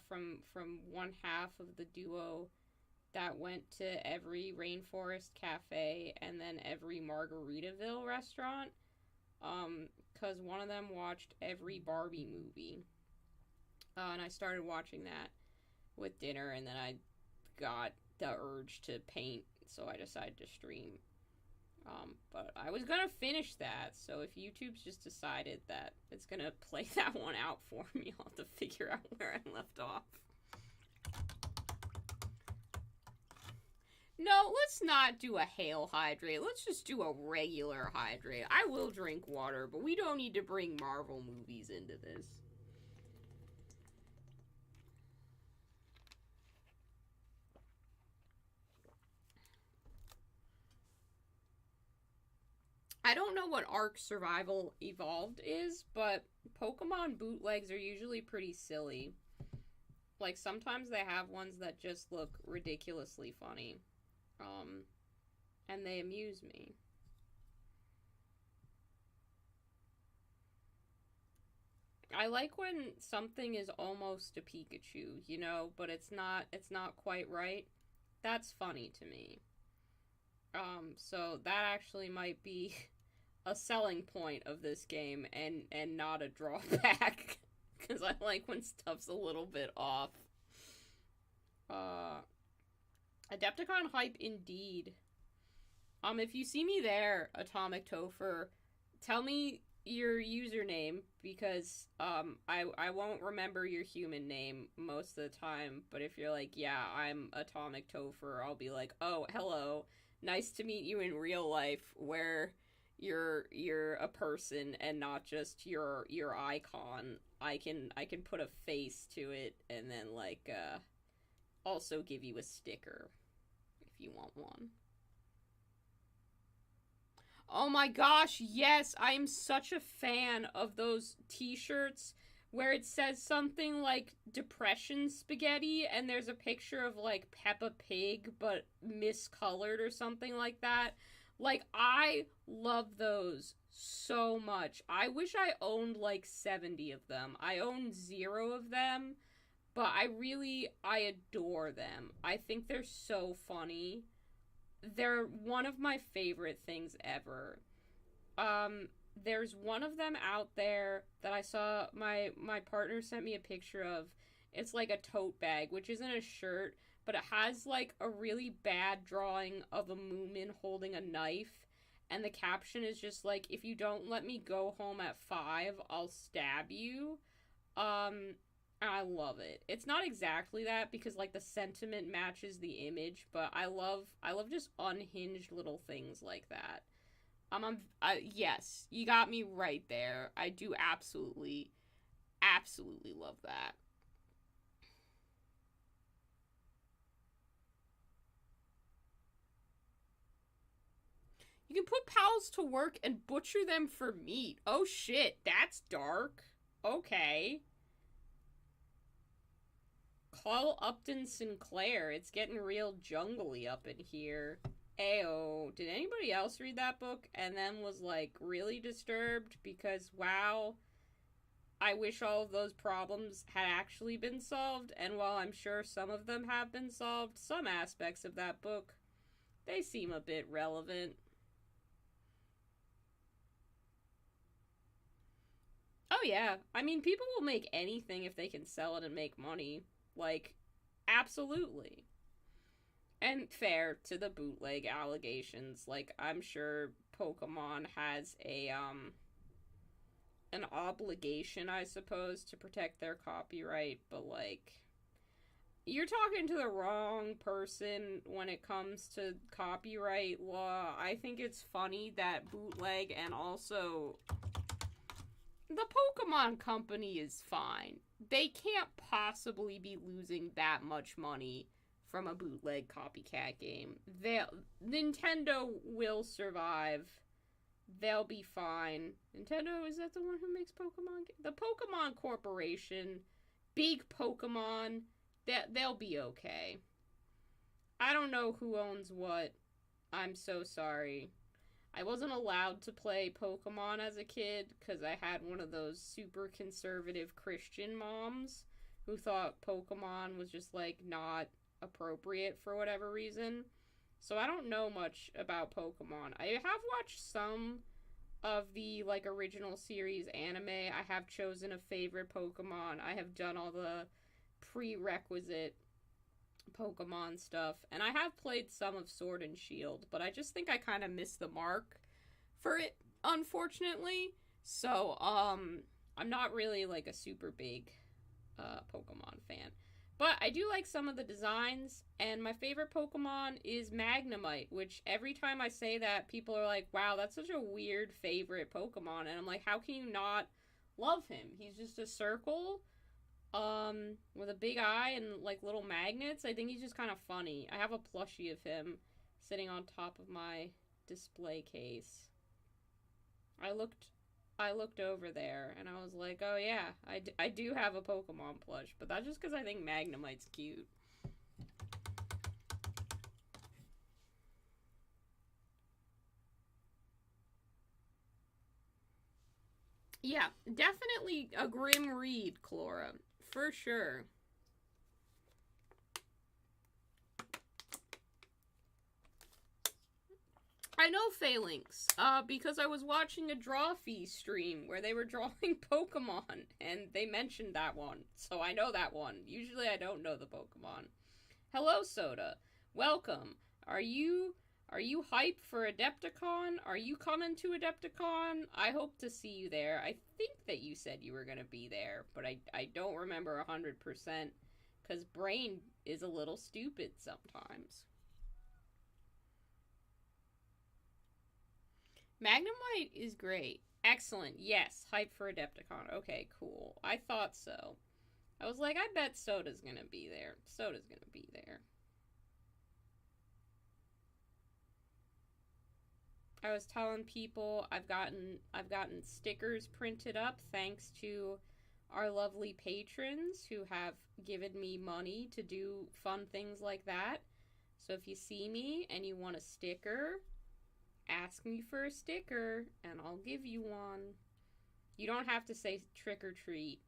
from one half of the duo that went to every Rainforest Cafe and then every Margaritaville restaurant, because one of them watched every Barbie movie, and I started watching that with dinner, and then I got the urge to paint, so I decided to stream. But I was gonna finish that, so if YouTube's just decided that it's gonna play that one out for me, I'll have to figure out where I left off. No, let's not do a hail hydrate. Let's just do a regular hydrate. I will drink water, but we don't need to bring Marvel movies into this. I don't know what Ark Survival Evolved is, but Pokemon bootlegs are usually pretty silly. Like, sometimes they have ones that just look ridiculously funny. And they amuse me. I like when something is almost a Pikachu, you know, but it's not quite right. That's funny to me. So that actually might be a selling point of this game and not a drawback because I like when stuff's a little bit off. Uh Adepticon hype indeed. If you see me there, Atomic Topher, tell me your username because I won't remember your human name most of the time, but if you're like, yeah, I'm Atomic Topher, I'll be like, "Oh, hello. Nice to meet you in real life where you're a person and not just your icon. I can put a face to it and then like also give you a sticker if you want one." Oh my gosh, yes, I am such a fan of those t-shirts where it says something like depression spaghetti and there's a picture of like Peppa Pig but miscolored or something like that. Like, I love those so much. I wish I owned like 70 of them. I own 0 of them, but I adore them. I think they're so funny. They're one of my favorite things ever. Um, there's one of them out there that I saw my partner sent me a picture of. It's like a tote bag, which isn't a shirt, but it has like a really bad drawing of a Moomin holding a knife, and the caption is just like, "If you don't let me go home at 5, I'll stab you." Um, I love it. It's not exactly that because like the sentiment matches the image, but I love just unhinged little things like that. Yes, you got me right there. I do absolutely love that. You can put pals to work and butcher them for meat. Oh shit, that's dark. Okay. Call Upton Sinclair. It's getting real jungly up in here. Ayo. Did anybody else read that book and then was like really disturbed because wow, I wish all of those problems had actually been solved, and while I'm sure some of them have been solved, some aspects of that book, they seem a bit relevant. Oh yeah, I mean people will make anything if they can sell it and make money. Like, absolutely. And fair to the bootleg allegations, like I'm sure Pokemon has a an obligation, I suppose, to protect their copyright, but like you're talking to the wrong person when it comes to copyright law. I think it's funny that bootleg and also the Pokemon Company is fine. They can't possibly be losing that much money from a bootleg copycat game. Nintendo will survive. They'll be fine. Nintendo, is that the one who makes Pokemon? The Pokemon Corporation, big Pokemon, they'll be okay. I don't know who owns what. I'm so sorry. I wasn't allowed to play Pokemon as a kid because I had one of those super conservative Christian moms who thought Pokemon was just like not appropriate for whatever reason. So I don't know much about Pokemon. I have watched some of the like original series anime. I have chosen a favorite Pokemon. I have done all the prerequisite Pokemon stuff, and I have played some of Sword and Shield, but I just think I kind of missed the mark for it, unfortunately. So, I'm not really like a super big Pokemon fan. But I do like some of the designs, and my favorite Pokemon is Magnemite, which every time I say that, people are like, wow, that's such a weird favorite Pokemon. And I'm like, how can you not love him? He's just a circle, with a big eye and like little magnets. I think he's just kind of funny. I have a plushie of him sitting on top of my display case. I looked I looked over there and I was like, oh yeah, I do have a Pokemon plush, but that's just because I think Magnemite's cute. Yeah, definitely a grim read, Chlora. For sure. I know Phalanx, because I was watching a Draw Feast stream where they were drawing Pokemon, and they mentioned that one, so I know that one. Usually I don't know the Pokemon. Hello, Soda. Welcome. Are you hyped for Adepticon? Are you coming to Adepticon? I hope to see you there. I think that you said you were gonna be there, but I don't remember 100%, because brain is a little stupid sometimes. Magnemite is great. Excellent. Yes. Hype for Adepticon. Okay, cool. I thought so. I was like, I bet Soda's gonna be there. Soda's gonna be there. I was telling people I've gotten stickers printed up thanks to our lovely patrons who have given me money to do fun things like that. So if you see me and you want a sticker, ask me for a sticker and I'll give you one. You don't have to say trick or treat,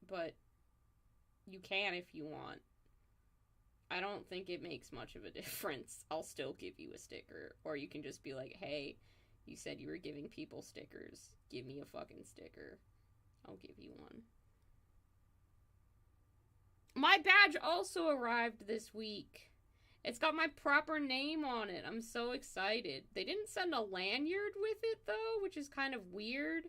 but you can if you want. I don't think it makes much of a difference. I'll still give you a sticker. Or you can just be like, hey, you said you were giving people stickers. Give me a fucking sticker. I'll give you one. My badge also arrived this week. It's got my proper name on it. I'm so excited. They didn't send a lanyard with it, though, which is kind of weird.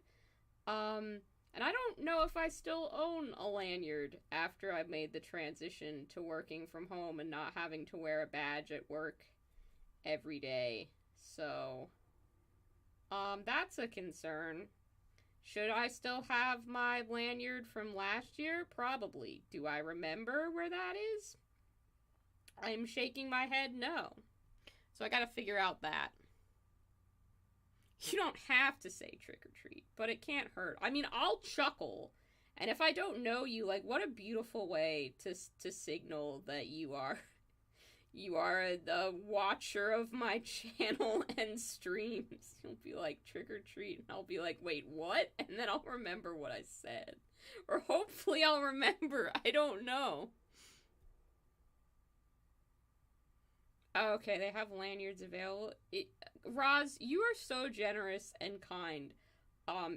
And I don't know if I still own a lanyard after I made the transition to working from home and not having to wear a badge at work every day. So, that's a concern. Should I still have my lanyard from last year? Probably. Do I remember where that is? I'm shaking my head no. So I gotta figure out that. You don't have to say trick or treat, but it can't hurt. I mean, I'll chuckle. And if I don't know you, like, what a beautiful way to signal that you are a watcher of my channel and streams. You'll be like, trick or treat, and I'll be like, wait, what? And then I'll remember what I said. Or hopefully I'll remember. I don't know. Okay, they have lanyards available. Roz, you are so generous and kind.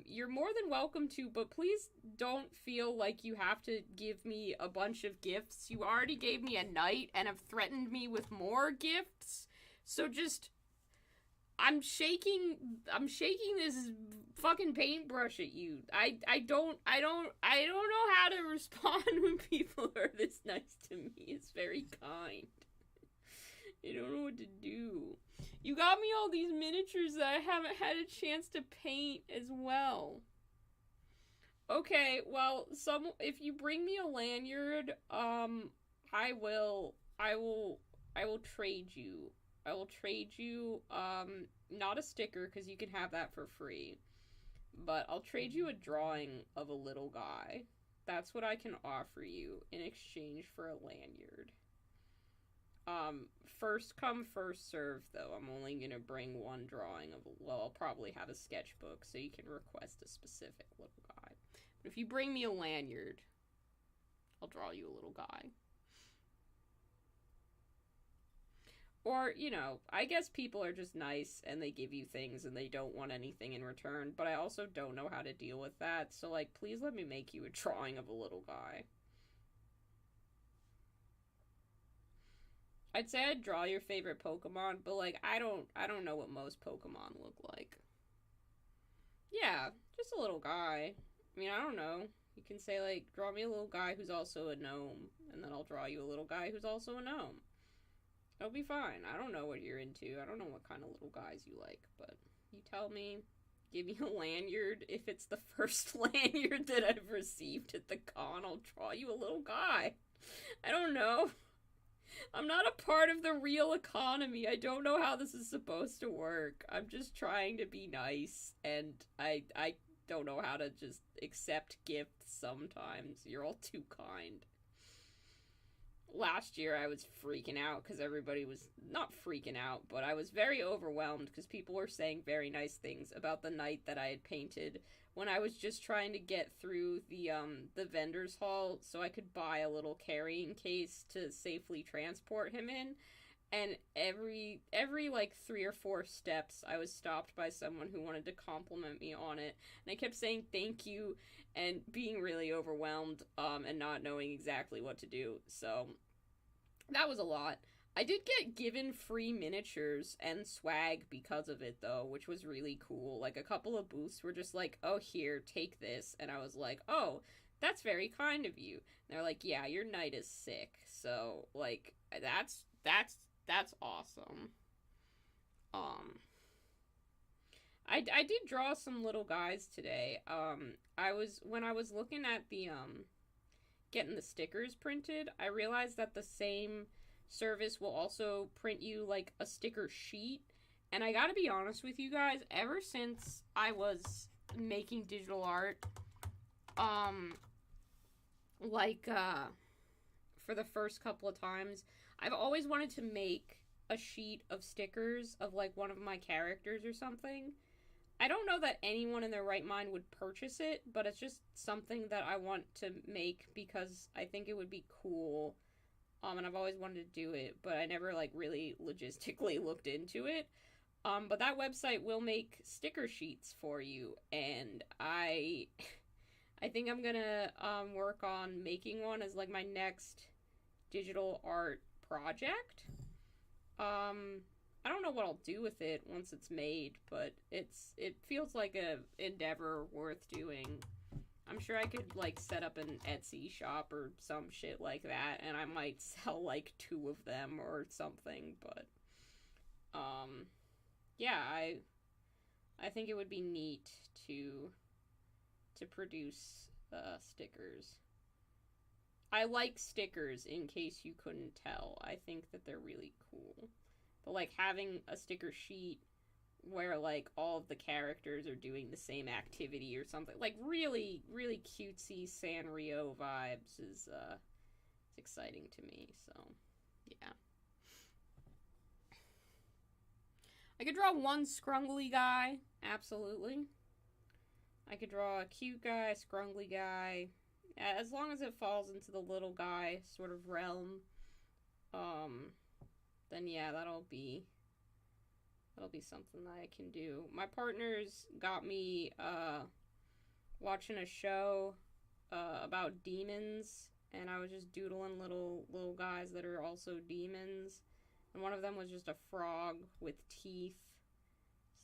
You're more than welcome to, but please don't feel like you have to give me a bunch of gifts. You already gave me a knight and have threatened me with more gifts. So just, I'm shaking this fucking paintbrush at you. I don't know how to respond when people are this nice to me. It's very kind. I don't know what to do. You got me all these miniatures that I haven't had a chance to paint as well. Okay, well, if you bring me a lanyard, I will trade you. I will trade you, not a sticker, because you can have that for free. But I'll trade you a drawing of a little guy. That's what I can offer you in exchange for a lanyard. First come, first serve, though. I'm only gonna bring one drawing of, well, I'll probably have a sketchbook, so you can request a specific little guy. But if you bring me a lanyard, I'll draw you a little guy. Or, I guess people are just nice, and they give you things, and they don't want anything in return, but I also don't know how to deal with that, so, like, please let me make you a drawing of a little guy. I'd say I'd draw your favorite Pokemon, but like I don't know what most Pokemon look like. Yeah, just a little guy. I mean, I don't know. You can say like, draw me a little guy who's also a gnome, and then I'll draw you a little guy who's also a gnome. It'll be fine. I don't know what you're into. I don't know what kind of little guys you like, but you tell me. Give me a lanyard. If it's the first lanyard that I've received at the con, I'll draw you a little guy. I don't know. I'm not a part of the real economy. I don't know how this is supposed to work. I'm just trying to be nice, and I don't know how to just accept gifts sometimes. You're all too kind. Last year I was freaking out because everybody was not freaking out, but I was very overwhelmed because people were saying very nice things about the knight that I had painted when I was just trying to get through the vendor's hall so I could buy a little carrying case to safely transport him in. And every like 3 or 4 steps I was stopped by someone who wanted to compliment me on it, and I kept saying thank you and being really overwhelmed and not knowing exactly what to do. So that was a lot. I did get given free miniatures and swag because of it, though, which was really cool. Like, a couple of booths were just like, oh, here, take this. And I was like, oh, that's very kind of you. And they're like, yeah, your knight is sick. So, like, that's awesome. I did draw some little guys today. When I was looking at the, getting the stickers printed, I realized that the same service will also print you, like, a sticker sheet. And I gotta be honest with you guys, ever since I was making digital art, for the first couple of times, I've always wanted to make a sheet of stickers of, like, one of my characters or something. I don't know that anyone in their right mind would purchase it, but it's just something that I want to make because I think it would be cool. And I've always wanted to do it, but I never, like, really logistically looked into it. But that website will make sticker sheets for you, and I think I'm gonna, work on making one as, like, my next digital art project. I don't know what I'll do with it once it's made, but it feels like a endeavor worth doing. I'm sure I could, like, set up an Etsy shop or some shit like that, and I might sell, like, 2 of them or something, but, yeah, I think it would be neat to produce, stickers. I like stickers, in case you couldn't tell. I think that they're really cool. But, like, having a sticker sheet where, like, all of the characters are doing the same activity or something, like, really, really cutesy Sanrio vibes is, it's exciting to me, so, yeah. I could draw one scrungly guy, absolutely. I could draw a cute guy, scrungly guy, as long as it falls into the little guy sort of realm, then yeah, that'll be something that I can do. My partner's got me, watching a show, about demons, and I was just doodling little guys that are also demons, and one of them was just a frog with teeth,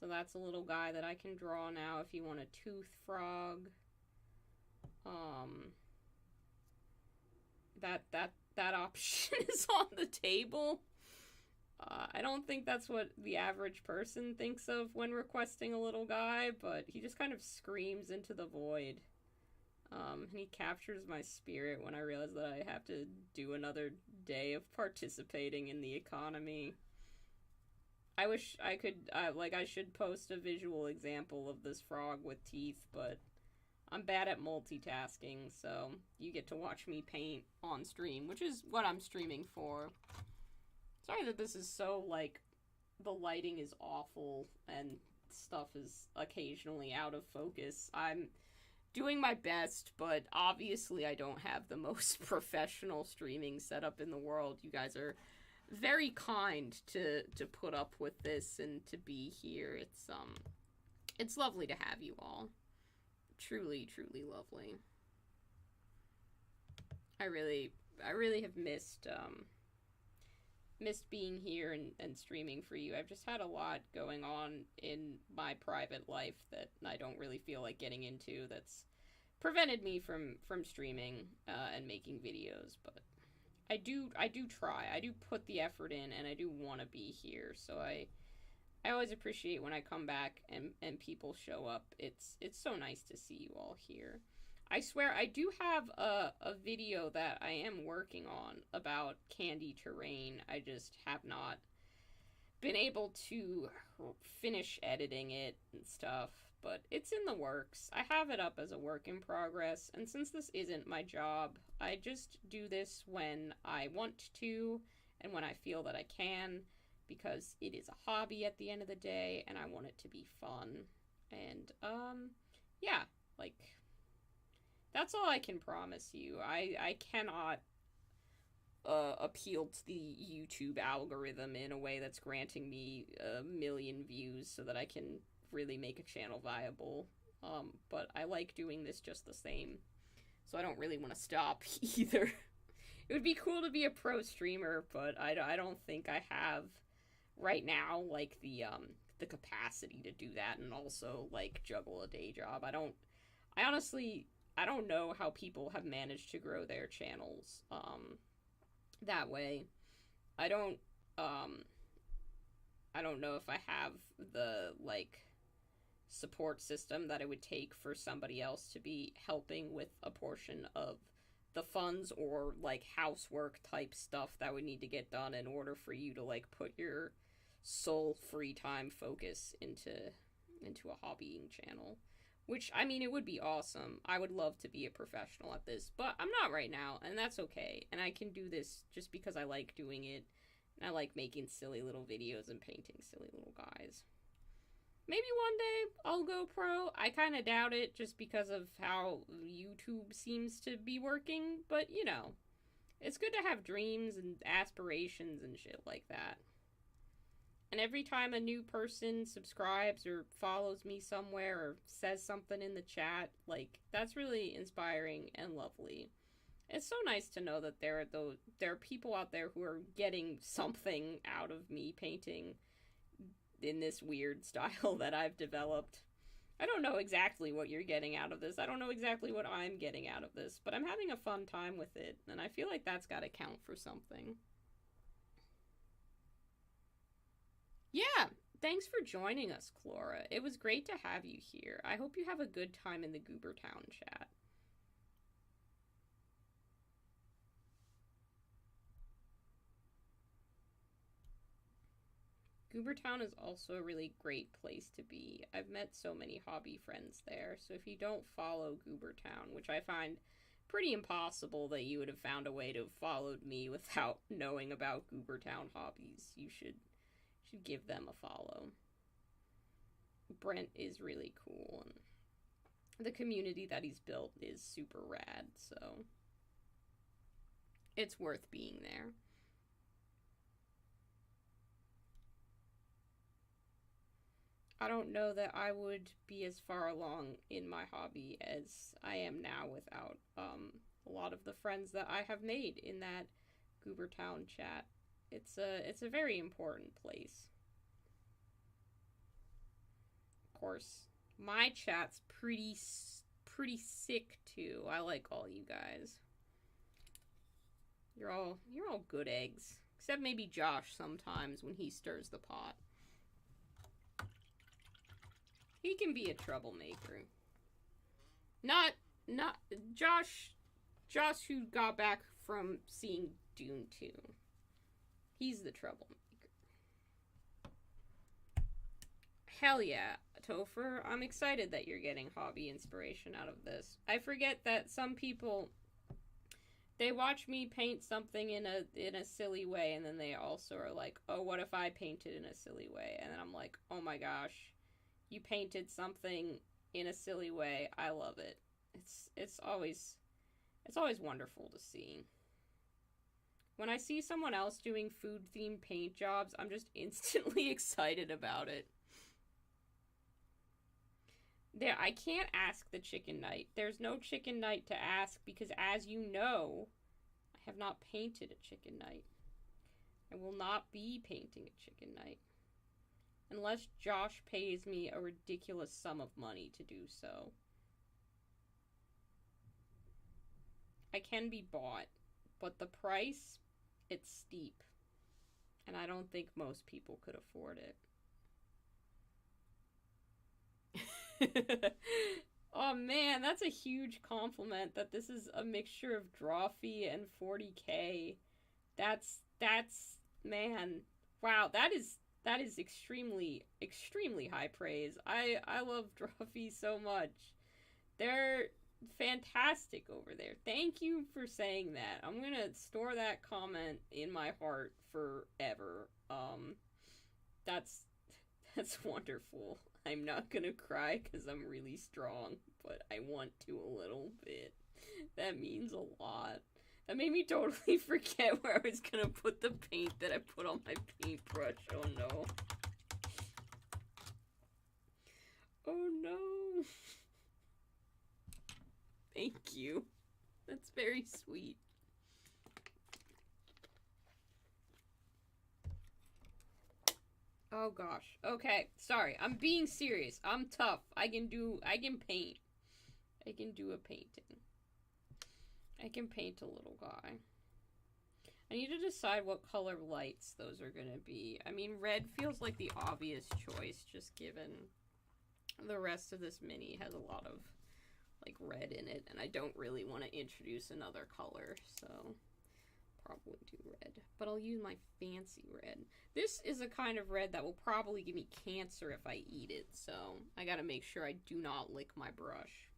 so that's a little guy that I can draw now if you want a tooth frog. That option is on the table. I don't think that's what the average person thinks of when requesting a little guy, but he just kind of screams into the void. And he captures my spirit when I realize that I have to do another day of participating in the economy. I wish I could, I should post a visual example of this frog with teeth, but I'm bad at multitasking, so you get to watch me paint on stream, which is what I'm streaming for. Sorry that this is so, like, the lighting is awful and stuff is occasionally out of focus. I'm doing my best, but obviously I don't have the most professional streaming setup in the world. You guys are very kind to put up with this and to be here. It's lovely to have you all. Truly, truly lovely. I really have missed being here and streaming for you. I've just had a lot going on in my private life that I don't really feel like getting into, that's prevented me from streaming and making videos, but I do try. I do put the effort in, and I do want to be here, so I always appreciate when I come back and people show up. It's so nice to see you all here. I swear I do have a video that I am working on about candy terrain. I just have not been able to finish editing it and stuff, but it's in the works. I have it up as a work in progress, and since this isn't my job, I just do this when I want to and when I feel that I can, because it is a hobby at the end of the day and I want it to be fun. And yeah, like that's all I can promise you. I cannot appeal to the YouTube algorithm in a way that's granting me a million views so that I can really make a channel viable. But I like doing this just the same, so I don't really want to stop either. It would be cool to be a pro streamer, but I don't think I have right now like the capacity to do that and also like juggle a day job. I honestly I don't know how people have managed to grow their channels that way. I don't I don't know if I have the like support system that it would take for somebody else to be helping with a portion of the funds or like housework type stuff that would need to get done in order for you to like put your sole free time focus into a hobbying channel. Which, I mean, it would be awesome. I would love to be a professional at this, but I'm not right now, and that's okay. And I can do this just because I like doing it, and I like making silly little videos and painting silly little guys. Maybe one day I'll go pro. I kind of doubt it just because of how YouTube seems to be working, but you know, it's good to have dreams and aspirations and shit like that. And every time a new person subscribes or follows me somewhere or says something in the chat, like, that's really inspiring and lovely. It's so nice to know that there are people out there who are getting something out of me painting in this weird style that I've developed. I don't know exactly what you're getting out of this. I don't know exactly what I'm getting out of this, but I'm having a fun time with it, and I feel like that's got to count for something. Yeah, thanks for joining us, Clora. It was great to have you here. I hope you have a good time in the Goobertown chat. Goobertown is also a really great place to be. I've met so many hobby friends there, so if you don't follow Goobertown, which I find pretty impossible that you would have found a way to have followed me without knowing about Goobertown hobbies, you should give them a follow. Brent is really cool, and the community that he's built is super rad, so it's worth being there. I don't know that I would be as far along in my hobby as I am now without a lot of the friends that I have made in that Goobertown chat. It's a very important place. Of course, my chat's pretty sick too. I like all you guys. You're all good eggs, except maybe Josh sometimes when he stirs the pot. He can be a troublemaker. Not Josh who got back from seeing Dune 2. He's the troublemaker. Hell yeah, Topher. I'm excited that you're getting hobby inspiration out of this. I forget that some people, they watch me paint something in a silly way, and then they also are like, oh, what if I painted in a silly way? And then I'm like, oh my gosh, you painted something in a silly way. I love it. It's always wonderful to see. When I see someone else doing food-themed paint jobs, I'm just instantly excited about it. There, I can't ask the Chicken Knight. There's no Chicken Knight to ask because, as you know, I have not painted a Chicken Knight. I will not be painting a Chicken Knight. Unless Josh pays me a ridiculous sum of money to do so. I can be bought, but the price, it's steep. And I don't think most people could afford it. Oh, Oh man, that's a huge compliment that this is a mixture of draw fee and 40k. That's man. Wow, that is extremely high praise. I love draw fee so much. They're fantastic over there. Thank you for saying that. I'm gonna store that comment in my heart forever. That's that's wonderful. I'm not gonna cry because I'm really strong, but I want to a little bit. That means a lot. That made me totally forget where I was gonna put the paint that I put on my paintbrush. Oh no. Oh no. Thank you. That's very sweet. Oh gosh. Okay, sorry. I'm being serious. I'm tough. I can paint. I can do a painting. I can paint a little guy. I need to decide what color lights those are gonna be. I mean, red feels like the obvious choice, just given the rest of this mini has a lot of, like, red in it, and I don't really want to introduce another color, so probably do red. But I'll use my fancy red. This is a kind of red that will probably give me cancer if I eat it, so I gotta make sure I do not lick my brush.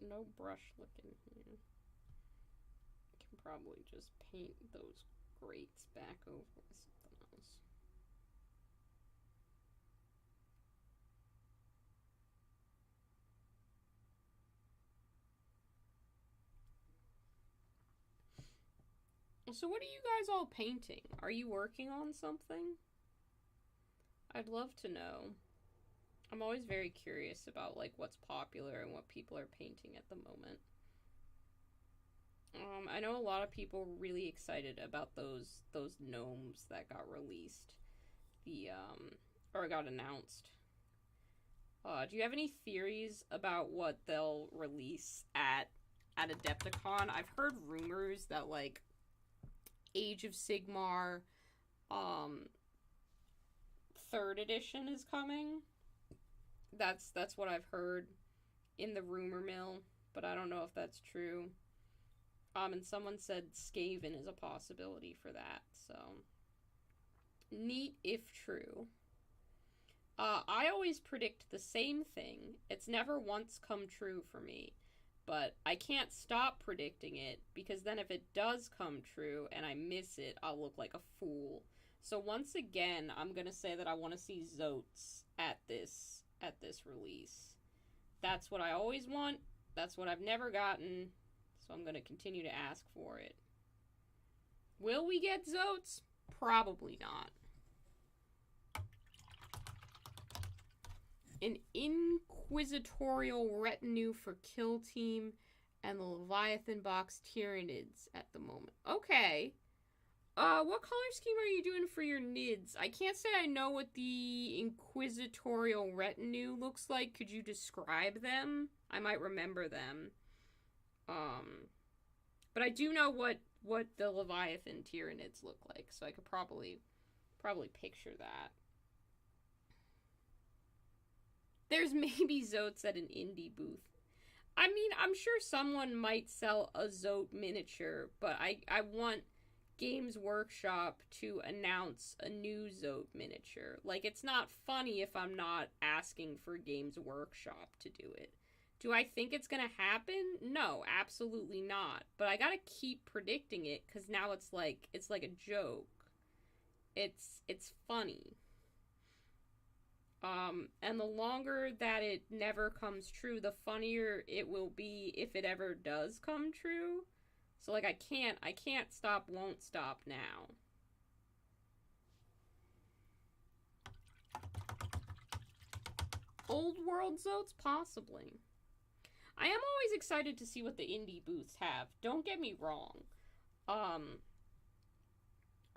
No brush licking here. I can probably just paint those grates back over with something else. So what are you guys all painting? Are you working on something? I'd love to know. I'm always very curious about, like, what's popular and what people are painting at the moment. I know a lot of people were really excited about those gnomes that got released. Or got announced. Do you have any theories about what they'll release at Adepticon? I've heard rumors that, like, Age of Sigmar, 3rd edition is coming. That's what I've heard in the rumor mill, but I don't know if that's true. And someone said Skaven is a possibility for that, so neat if true. I always predict the same thing. It's never once come true for me, but I can't stop predicting it because then if it does come true and I miss it, I'll look like a fool. So once again, I'm gonna say that I want to see Zotes at this release. That's what I always want. That's what I've never gotten. So I'm going to continue to ask for it. Will we get Zotes? Probably not. An inquisitorial retinue for Kill Team and the Leviathan box Tyranids at the moment. Okay. What color scheme are you doing for your nids? I can't say I know what the inquisitorial retinue looks like. Could you describe them? I might remember them. But I do know what the Leviathan Tyranids look like, so I could probably picture that. There's maybe Zotes at an indie booth. I mean, I'm sure someone might sell a Zote miniature, but I want Games Workshop to announce a new Zote miniature. Like, it's not funny if I'm not asking for Games Workshop to do it. Do I think it's gonna happen? No, absolutely not. But I gotta keep predicting it, because now it's like a joke. It's funny. And the longer that it never comes true, the funnier it will be if it ever does come true. So, like, I can't stop, won't stop now. Old World Zotes? Possibly. I am always excited to see what the indie booths have. Don't get me wrong.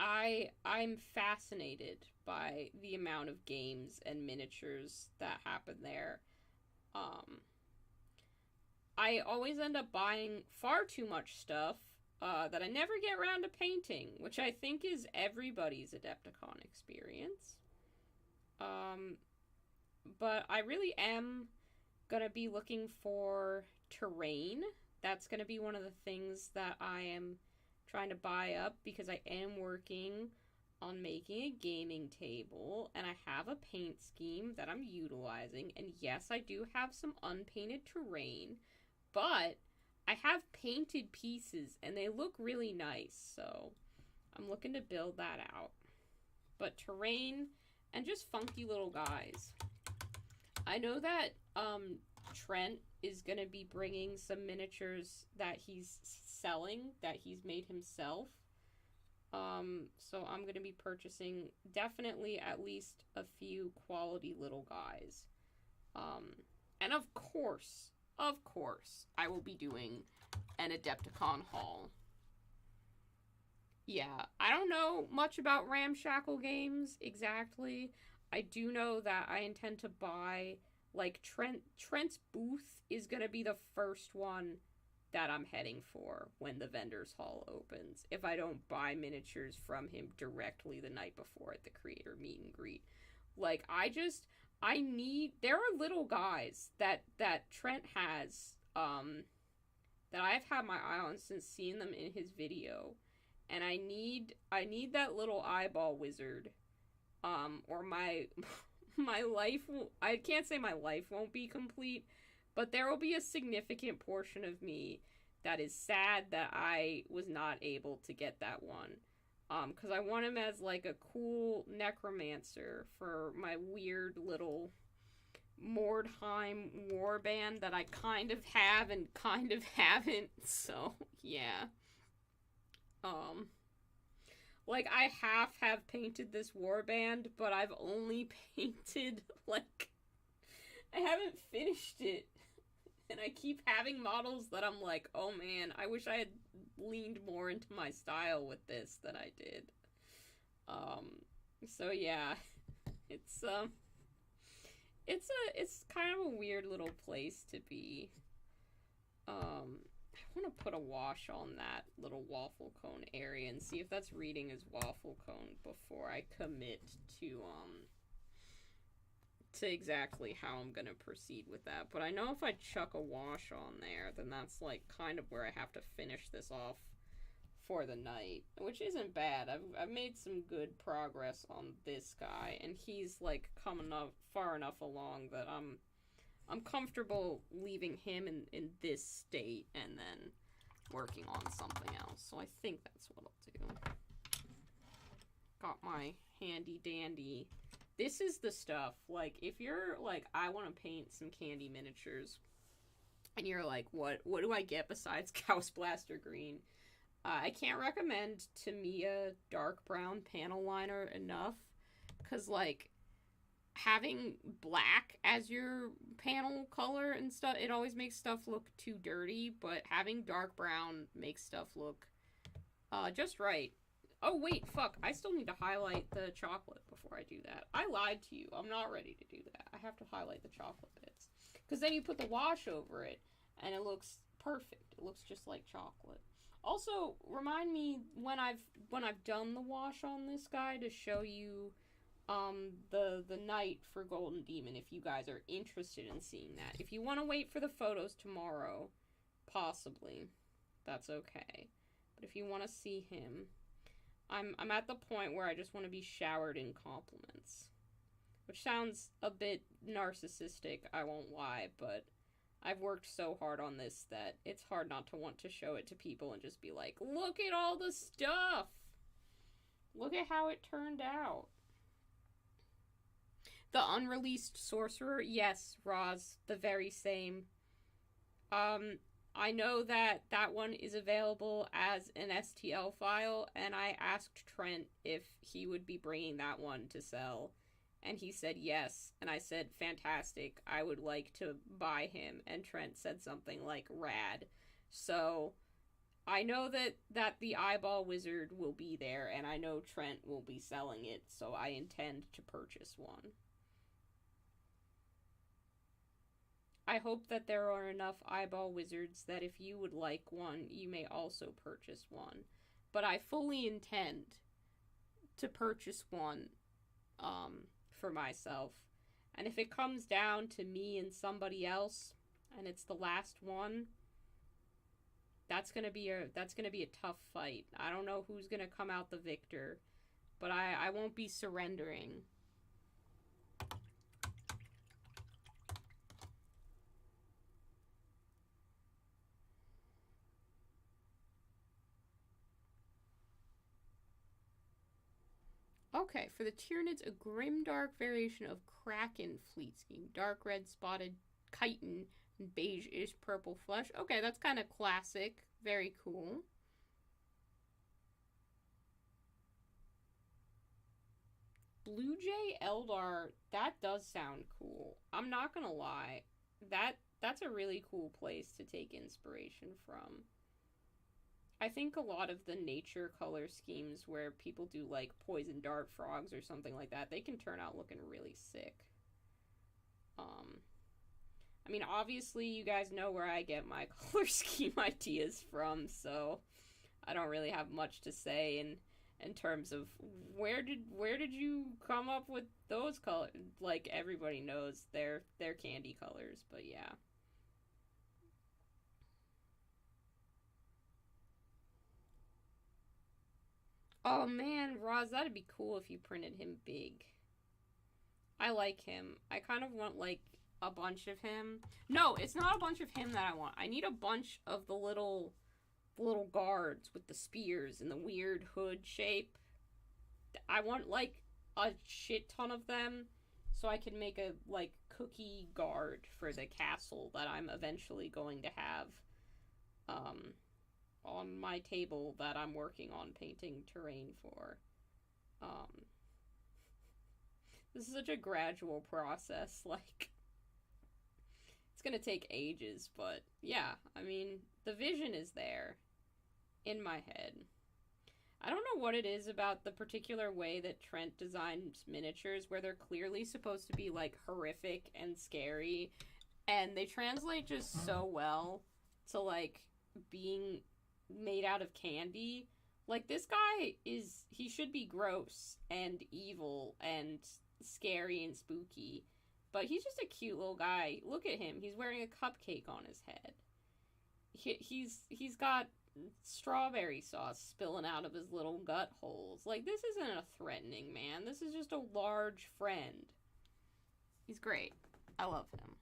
I'm fascinated by the amount of games and miniatures that happen there. I always end up buying far too much stuff that I never get around to painting, which I think is everybody's Adepticon experience. But I really am gonna be looking for terrain. That's gonna be one of the things that I am trying to buy up, because I am working on making a gaming table, and I have a paint scheme that I'm utilizing, and yes, I do have some unpainted terrain, but I have painted pieces, and they look really nice, so I'm looking to build that out. But terrain and just funky little guys. I know that Trent is going to be bringing some miniatures that he's selling, that he's made himself. So I'm going to be purchasing definitely at least a few quality little guys. And of course, I will be doing an Adepticon haul. Yeah, I don't know much about Ramshackle Games exactly. I do know that I intend to buy, like, Trent's booth is going to be the first one that I'm heading for when the vendor's hall opens, if I don't buy miniatures from him directly the night before at the creator meet and greet. Like, there are little guys that Trent has, that I've had my eye on since seeing them in his video, and I need that little eyeball wizard, or my life I can't say my life won't be complete, but there will be a significant portion of me that is sad that I was not able to get that one. Because I want him as, like, a cool necromancer for my weird little Mordheim warband that I kind of have and kind of haven't, so, yeah. Like, I half have painted this warband, but I've only painted, like, I haven't finished it. And I keep having models that I'm like, oh man, I wish I had leaned more into my style with this than I did. So yeah, it's kind of a weird little place to be. I want to put a wash on that little waffle cone area and see if that's reading as waffle cone before I commit to exactly how I'm gonna proceed with that. But I know if I chuck a wash on there, then that's, like, kind of where I have to finish this off for the night, which isn't bad. I've made some good progress on this guy, and he's, like, coming up far enough along that I'm comfortable leaving him in this state and then working on something else. So I think that's what I'll do. Got my handy dandy. This is the stuff, like, if you're like, I want to paint some candy miniatures, and you're like, what do I get besides Gauss Blaster Green? I can't recommend Tamiya Dark Brown panel liner enough, because, like, having black as your panel color and stuff, it always makes stuff look too dirty, but having dark brown makes stuff look just right. Oh, wait, fuck. I still need to highlight the chocolate before I do that. I lied to you. I'm not ready to do that. I have to highlight the chocolate bits. Because then you put the wash over it, and it looks perfect. It looks just like chocolate. Also, remind me when I've done the wash on this guy to show you the night for Golden Demon, if you guys are interested in seeing that. If you want to wait for the photos tomorrow, possibly, that's okay. But if you want to see him, I'm at the point where I just want to be showered in compliments. Which sounds a bit narcissistic, I won't lie, but I've worked so hard on this that it's hard not to want to show it to people and just be like, look at all the stuff! Look at how it turned out. The unreleased sorcerer, yes, Roz, the very same. I know that one is available as an STL file, and I asked Trent if he would be bringing that one to sell, and he said yes, and I said, fantastic, I would like to buy him, and Trent said something like, rad. So, I know that the eyeball wizard will be there, and I know Trent will be selling it, so I intend to purchase one. I hope that there are enough eyeball wizards that if you would like one, you may also purchase one. But I fully intend to purchase one for myself. And if it comes down to me and somebody else, and it's the last one, that's gonna be a tough fight. I don't know who's gonna come out the victor, but I won't be surrendering. Okay, for the Tyranids, a grimdark variation of Kraken fleet scheme. Dark red spotted chitin and beige-ish purple flesh. Okay, that's kind of classic. Very cool. Blue Jay Eldar, that does sound cool. I'm not gonna lie. That's a really cool place to take inspiration from. I think a lot of the nature color schemes where people do like poison dart frogs or something like that, they can turn out looking really sick. I mean, obviously you guys know where I get my color scheme ideas from, so I don't really have much to say in terms of where did you come up with those colors? Like everybody knows they're candy colors, but yeah. Oh man, Roz, that'd be cool if you printed him big. I like him. I kind of want like a bunch of him. No, it's not a bunch of him that I want. I need a bunch of the little guards with the spears and the weird hood shape. I want like a shit ton of them so I can make a like cookie guard for the castle that I'm eventually going to have on my table that I'm working on painting terrain for. This is such a gradual process, like it's gonna take ages, but yeah, I mean, the vision is there in my head. I don't know what it is about the particular way that Trent designs miniatures where they're clearly supposed to be like horrific and scary, and they translate just so well to like being made out of candy. Like this guy he should be gross and evil and scary and spooky, but he's just a cute little guy. Look at him. He's wearing a cupcake on his head. He's got strawberry sauce spilling out of his little gut holes. Like, this isn't a threatening man. This is just a large friend. He's great. I love him.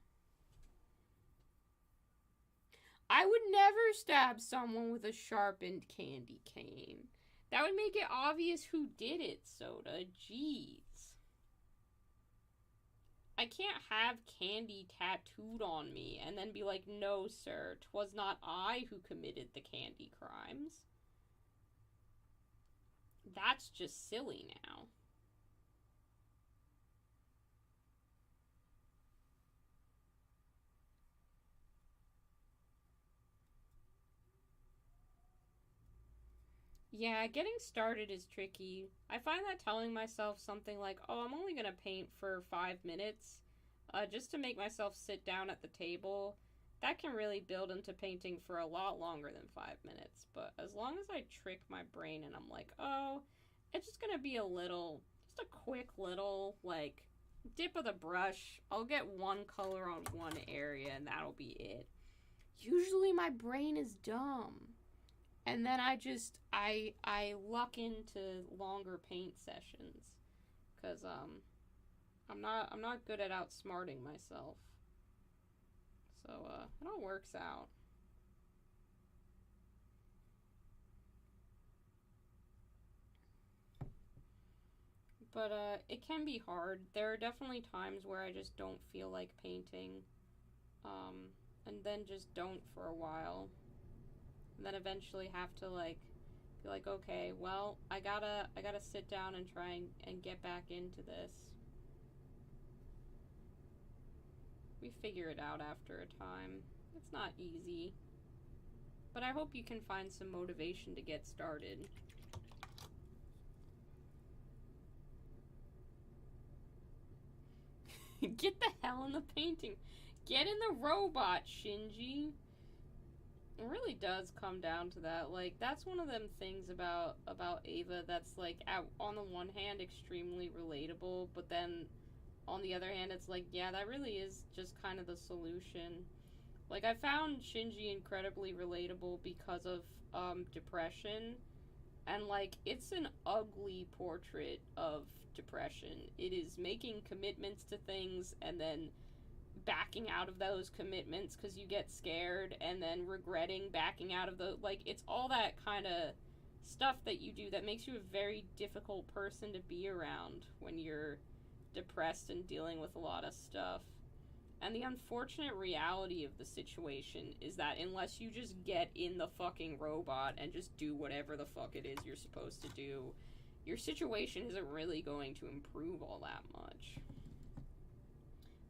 I would never stab someone with a sharpened candy cane. That would make it obvious who did it, Soda. Jeez. I can't have candy tattooed on me and then be like, no, sir, 'twas not I who committed the candy crimes. That's just silly now. Yeah, getting started is tricky. I find that telling myself something like, oh, I'm only gonna paint for 5 minutes, just to make myself sit down at the table, that can really build into painting for a lot longer than 5 minutes. But as long as I trick my brain and I'm like, oh, it's just gonna be just a quick little, like, dip of the brush. I'll get one color on one area and that'll be it. Usually my brain is dumb. And then I luck into longer paint sessions, cause I'm not good at outsmarting myself. So it all works out. But it can be hard. There are definitely times where I just don't feel like painting, and then just don't for a while. And then eventually have to like be like, okay, well, I gotta sit down and try and get back into this. We figure it out after a time. It's not easy, but I hope you can find some motivation to get started. Get the hell in the painting. Get in the robot, Shinji. It really does come down to that. Like, that's one of them things about Ava that's, like, on the one hand, extremely relatable, but then on the other hand, it's like, yeah, that really is just kind of the solution. Like, I found Shinji incredibly relatable because of depression, and, like, it's an ugly portrait of depression. It is making commitments to things and then backing out of those commitments because you get scared, and then regretting backing out of those. Like, it's all that kind of stuff that you do that makes you a very difficult person to be around when you're depressed and dealing with a lot of stuff. And the unfortunate reality of the situation is that unless you just get in the fucking robot and just do whatever the fuck it is you're supposed to do, your situation isn't really going to improve all that much.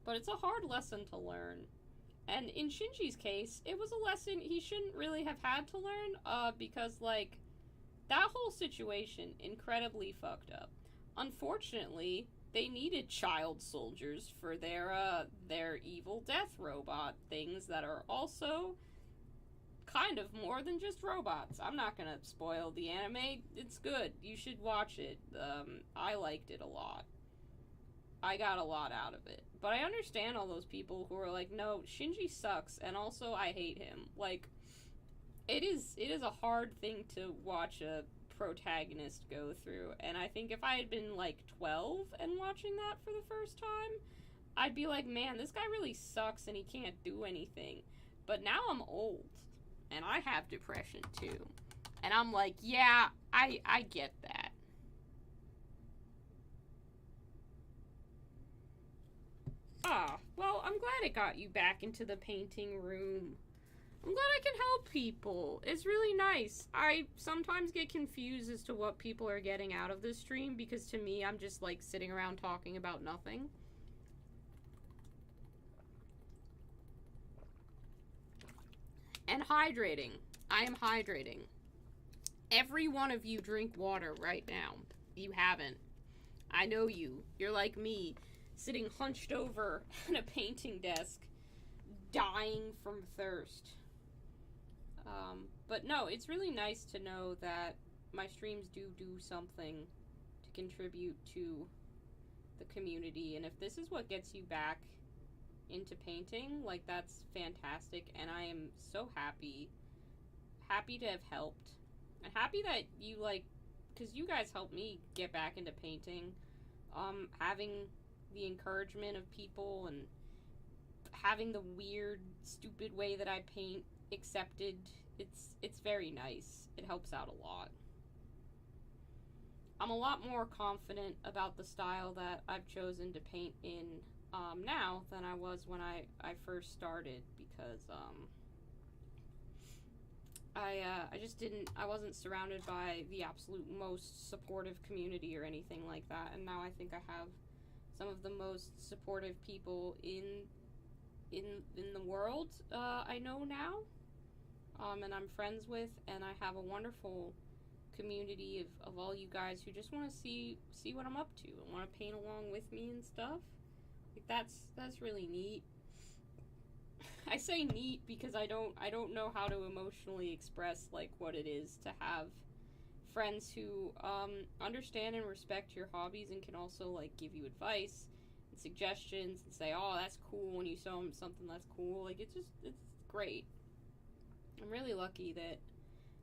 But it's a hard lesson to learn. And in Shinji's case, it was a lesson he shouldn't really have had to learn, because, like, that whole situation, incredibly fucked up. Unfortunately, they needed child soldiers for their evil death robot things that are also kind of more than just robots. I'm not gonna spoil the anime. It's good. You should watch it. I liked it a lot. I got a lot out of it. But I understand all those people who are like, no, Shinji sucks, and also I hate him. Like, it is a hard thing to watch a protagonist go through, and I think if I had been, like, 12 and watching that for the first time, I'd be like, man, this guy really sucks and he can't do anything. But now I'm old, and I have depression too, and I'm like, yeah, I get that. Ah, well, I'm glad it got you back into the painting room. I'm glad I can help people. It's really nice. I sometimes get confused as to what people are getting out of this stream, because to me, I'm just, like, sitting around talking about nothing. And hydrating. I am hydrating. Every one of you drink water right now. You haven't. I know you. You're like me, sitting hunched over at a painting desk, dying from thirst. But no, it's really nice to know that my streams do something to contribute to the community, and if this is what gets you back into painting, like, that's fantastic, and I am so happy to have helped, and happy that you, like, because you guys helped me get back into painting, having the encouragement of people, and having the weird, stupid way that I paint accepted. It's very nice. It helps out a lot. I'm a lot more confident about the style that I've chosen to paint in now than I was when I first started, because I wasn't surrounded by the absolute most supportive community or anything like that, and now I think I have some of the most supportive people in the world I know now, and I'm friends with, and I have a wonderful community of all you guys who just want to see what I'm up to and want to paint along with me and stuff. Like, that's really neat. I say neat because I don't know how to emotionally express, like, what it is to have friends who understand and respect your hobbies and can also, like, give you advice and suggestions and say, oh, that's cool when you show them something that's cool. Like, it's great. I'm really lucky that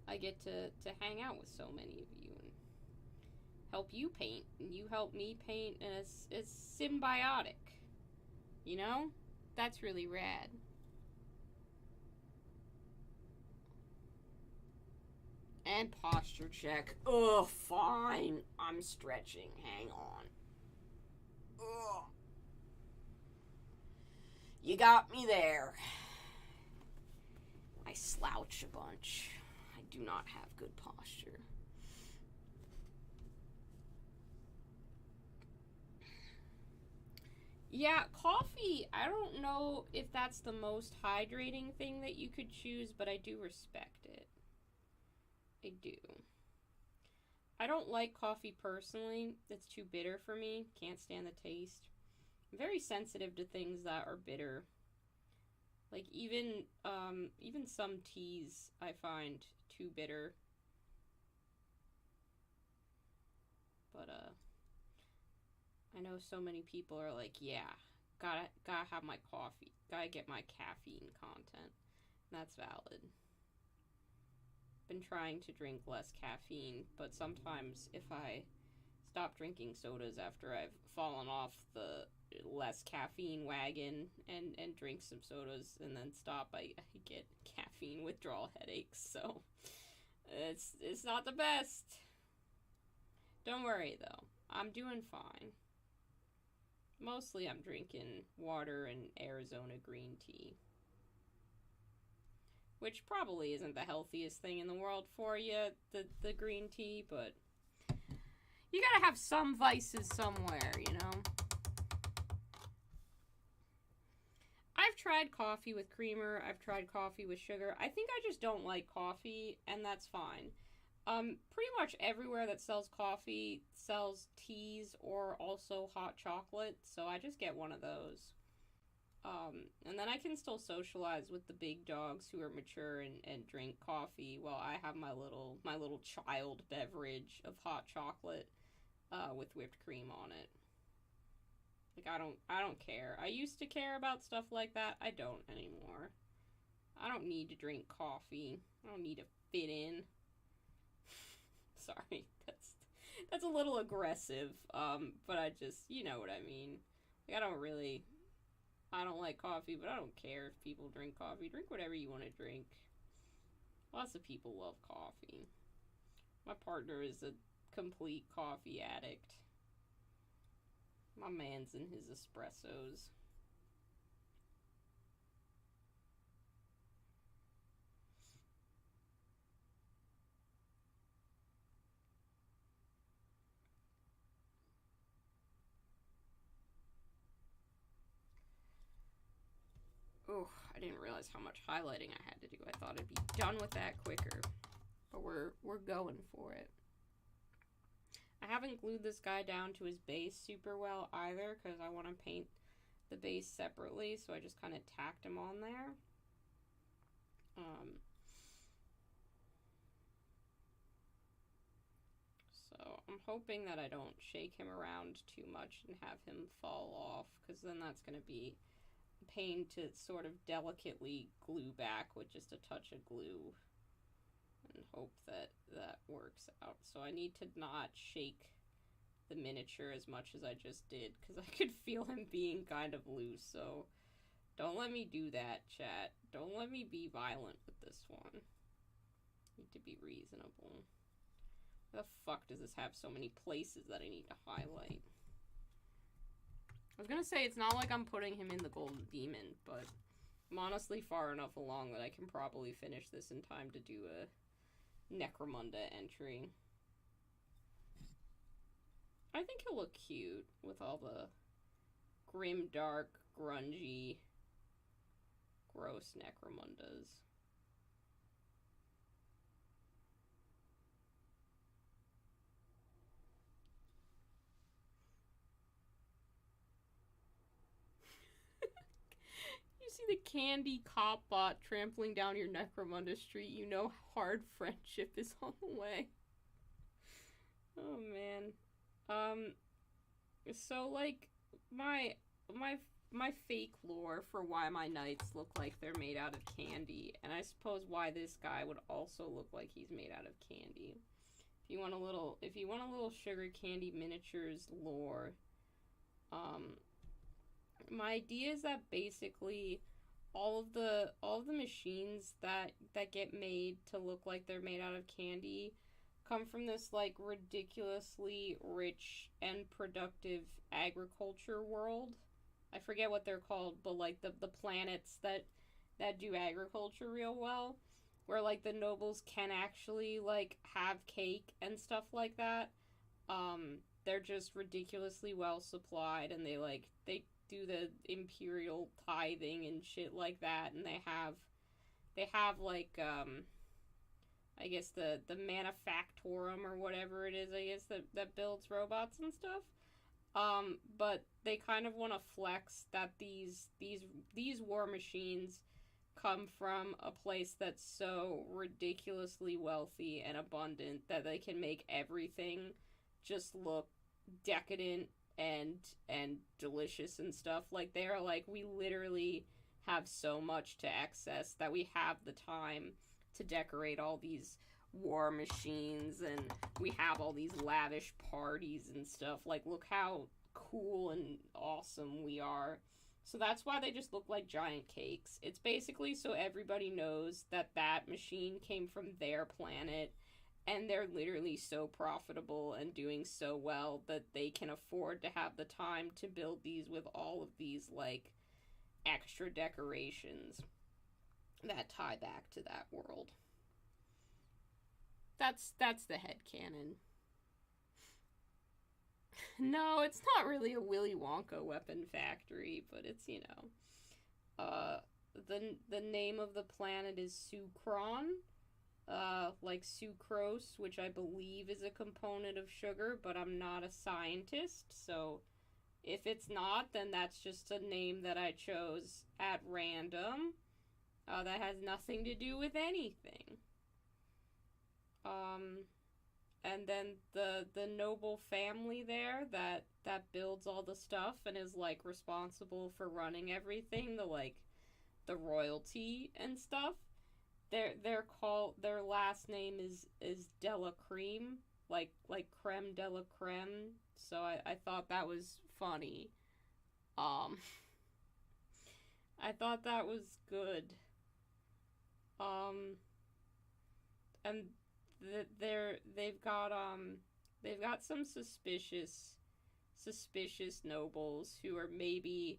I get to hang out with so many of you and help you paint, and you help me paint, and it's symbiotic, you know? That's really rad. And posture check. Ugh, fine. I'm stretching. Hang on. Ugh. You got me there. I slouch a bunch. I do not have good posture. Yeah, coffee, I don't know if that's the most hydrating thing that you could choose, but I do respect it. I do. I don't like coffee personally. It's too bitter for me. Can't stand the taste. I'm very sensitive to things that are bitter. Like even some teas I find too bitter. But I know so many people are like, yeah, gotta have my coffee, gotta get my caffeine content. And that's valid. Been trying to drink less caffeine, but sometimes if I stop drinking sodas after I've fallen off the less caffeine wagon and drink some sodas and then stop, I get caffeine withdrawal headaches. So it's not the best. Don't worry though, I'm doing fine. Mostly I'm drinking water and Arizona green tea, which probably isn't the healthiest thing in the world for you, the green tea, but you gotta have some vices somewhere, you know? I've tried coffee with creamer, I've tried coffee with sugar. I think I just don't like coffee, and that's fine. Pretty much everywhere that sells coffee sells teas or also hot chocolate, so I just get one of those. And then I can still socialize with the big dogs who are mature and drink coffee while I have my little child beverage of hot chocolate with whipped cream on it. Like I don't care. I used to care about stuff like that. I don't anymore. I don't need to drink coffee. I don't need to fit in. Sorry, that's a little aggressive. But I just, you know what I mean. Like I don't like coffee, but I don't care if people drink coffee. Drink whatever you want to drink. Lots of people love coffee. My partner is a complete coffee addict. My man's in his espressos. Oh, I didn't realize how much highlighting I had to do. I thought I'd be done with that quicker. But we're going for it. I haven't glued this guy down to his base super well either because I want to paint the base separately, so I just kind of tacked him on there. So I'm hoping that I don't shake him around too much and have him fall off, because then that's going to be a pain to sort of delicately glue back with just a touch of glue and hope that that works out. So I need to not shake the miniature as much as I just did, because I could feel him being kind of loose. So don't let me do that, chat. Don't let me be violent with this one. Need to be reasonable. Why the fuck does this have so many places that I need to highlight? I was gonna say it's not like I'm putting him in the Golden Demon, but I'm honestly far enough along that I can probably finish this in time to do a Necromunda entry. I think he'll look cute with all the grim, dark, grungy, gross Necromundas. You see the candy cop bot trampling down your Necromunda street, you know hard friendship is on the way. Oh man. So like my fake lore for why my knights look like they're made out of candy, and I suppose why this guy would also look like he's made out of candy. If you want a little sugar candy miniatures lore, my idea is that basically all of the machines that get made to look like they're made out of candy come from this like ridiculously rich and productive agriculture world. I forget what they're called, but like the planets that do agriculture real well, where like the nobles can actually like have cake and stuff like that. They're just ridiculously well supplied, and they do the imperial tithing and shit like that, and they have like I guess the manufactorum or whatever it is, I guess that builds robots and stuff. But they kind of want to flex that these war machines come from a place that's so ridiculously wealthy and abundant that they can make everything just look decadent and delicious and stuff. Like, they're like, we literally have so much to access that we have the time to decorate all these war machines, and we have all these lavish parties and stuff. Like, look how cool and awesome we are. So that's why they just look like giant cakes. It's basically so everybody knows that that machine came from their planet, and they're literally so profitable and doing so well that they can afford to have the time to build these with all of these, like, extra decorations that tie back to that world. That's the headcanon. No, it's not really a Willy Wonka weapon factory, but it's, you know, the name of the planet is Sucron, like sucrose, which I believe is a component of sugar, but I'm not a scientist, so if it's not, then that's just a name that I chose at random, that has nothing to do with anything. And then the noble family there that builds all the stuff and is, like, responsible for running everything, the royalty and stuff. They're called, their last name is Della Cream, like creme de la creme. So I thought that was funny. I thought that was good. And they've got some suspicious nobles who are maybe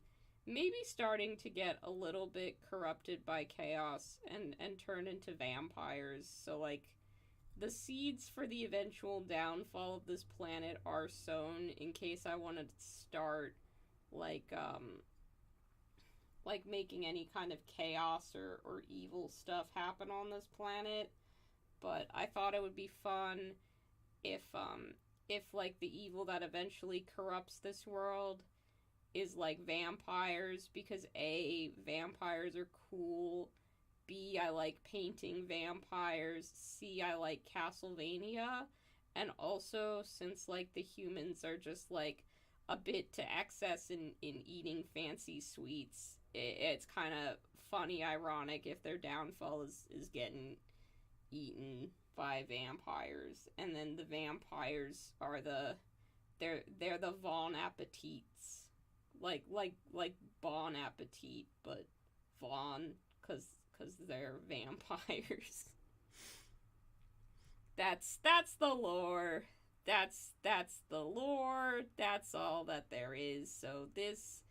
starting to get a little bit corrupted by chaos and turn into vampires. So, like, the seeds for the eventual downfall of this planet are sown in case I want to start, like making any kind of chaos or evil stuff happen on this planet. But I thought it would be fun if like, the evil that eventually corrupts this world is, like, vampires, because A, vampires are cool, B, I like painting vampires, C, I like Castlevania, and also, since, like, the humans are just, like, a bit to excess in eating fancy sweets, it's kind of funny, ironic if their downfall is getting eaten by vampires, and then the vampires are they're the Bon Appetits, like Bon Appetit, but Von, cause they're vampires. That's the lore. That's the lore. That's all that there is. So this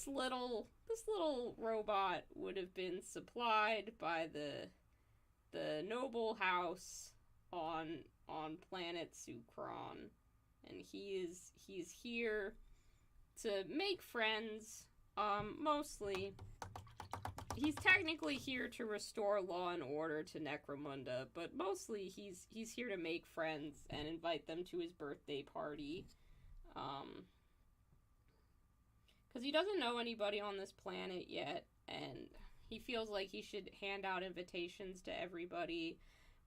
little robot would have been supplied by the noble house on planet Sucron, and he's here to make friends. Mostly he's technically here to restore law and order to Necromunda, but mostly he's here to make friends and invite them to his birthday party. Because he doesn't know anybody on this planet yet, and he feels like he should hand out invitations to everybody,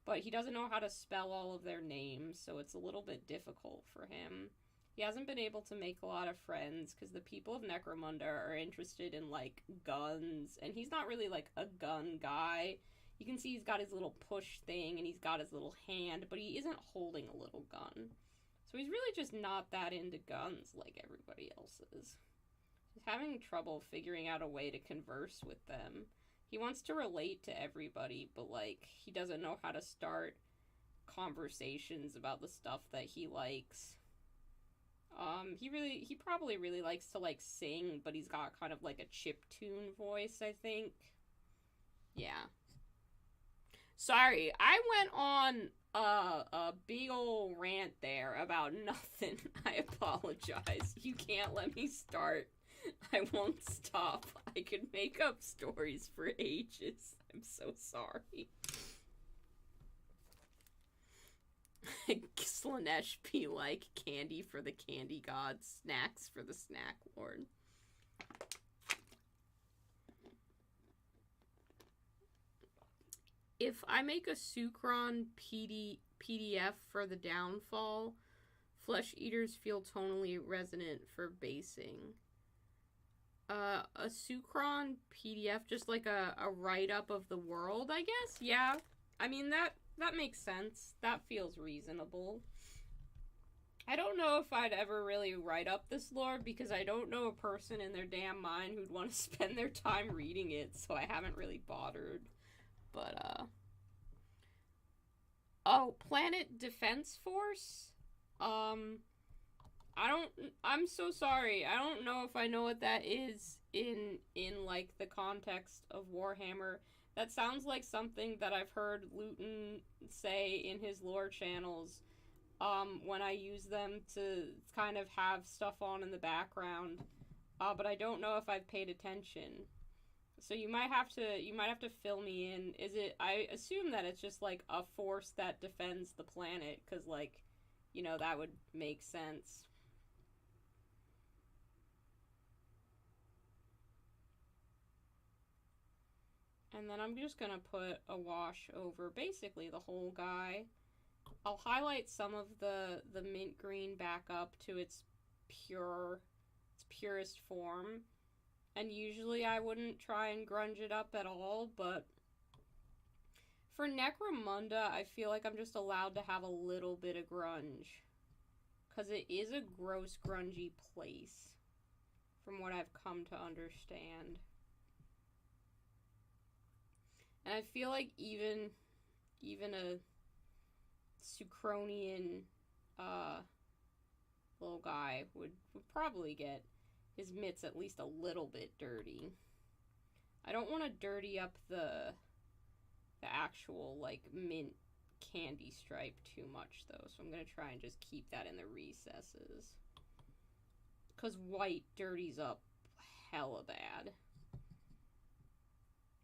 but he doesn't know how to spell all of their names, so it's a little bit difficult for him. He hasn't been able to make a lot of friends because the people of Necromunda are interested in, like, guns, and he's not really, like, a gun guy. You can see he's got his little push thing, and he's got his little hand, but he isn't holding a little gun. So he's really just not that into guns like everybody else is. He's having trouble figuring out a way to converse with them. He wants to relate to everybody, but, like, he doesn't know how to start conversations about the stuff that he likes. He probably really likes to, like, sing, but he's got kind of, like, a chiptune voice, I think. Yeah. Sorry, I went on a big ol' rant there about nothing. I apologize. You can't let me start. I won't stop. I could make up stories for ages. I'm so sorry. Slanesh be like, candy for the candy gods, snacks for the snack lord. if I make a Sucron PDF for the downfall, flesh eaters feel tonally resonant for basing. A Sucron PDF, just like a write-up of the world, I guess? Yeah. I mean, that makes sense. That feels reasonable. I don't know if I'd ever really write up this lore because I don't know a person in their damn mind who'd want to spend their time reading it, so I haven't really bothered. But, oh, Planet Defense Force? I'm so sorry. I don't know if I know what that is in like the context of Warhammer. That sounds like something that I've heard Luton say in his lore channels when I use them to kind of have stuff on in the background. But I don't know if I've paid attention. So you might have to fill me in. Is it, I assume that it's just like a force that defends the planet, cuz like, you know, that would make sense. And then I'm just going to put a wash over basically the whole guy. I'll highlight some of the mint green back up to its purest form. And usually I wouldn't try and grunge it up at all, but for Necromunda, I feel like I'm just allowed to have a little bit of grunge. Because it is a gross, grungy place, from what I've come to understand. And I feel like even a Sucronian little guy would probably get his mitts at least a little bit dirty. I don't want to dirty up the actual, like, mint candy stripe too much, though, so I'm going to try and just keep that in the recesses. Because white dirties up hella bad.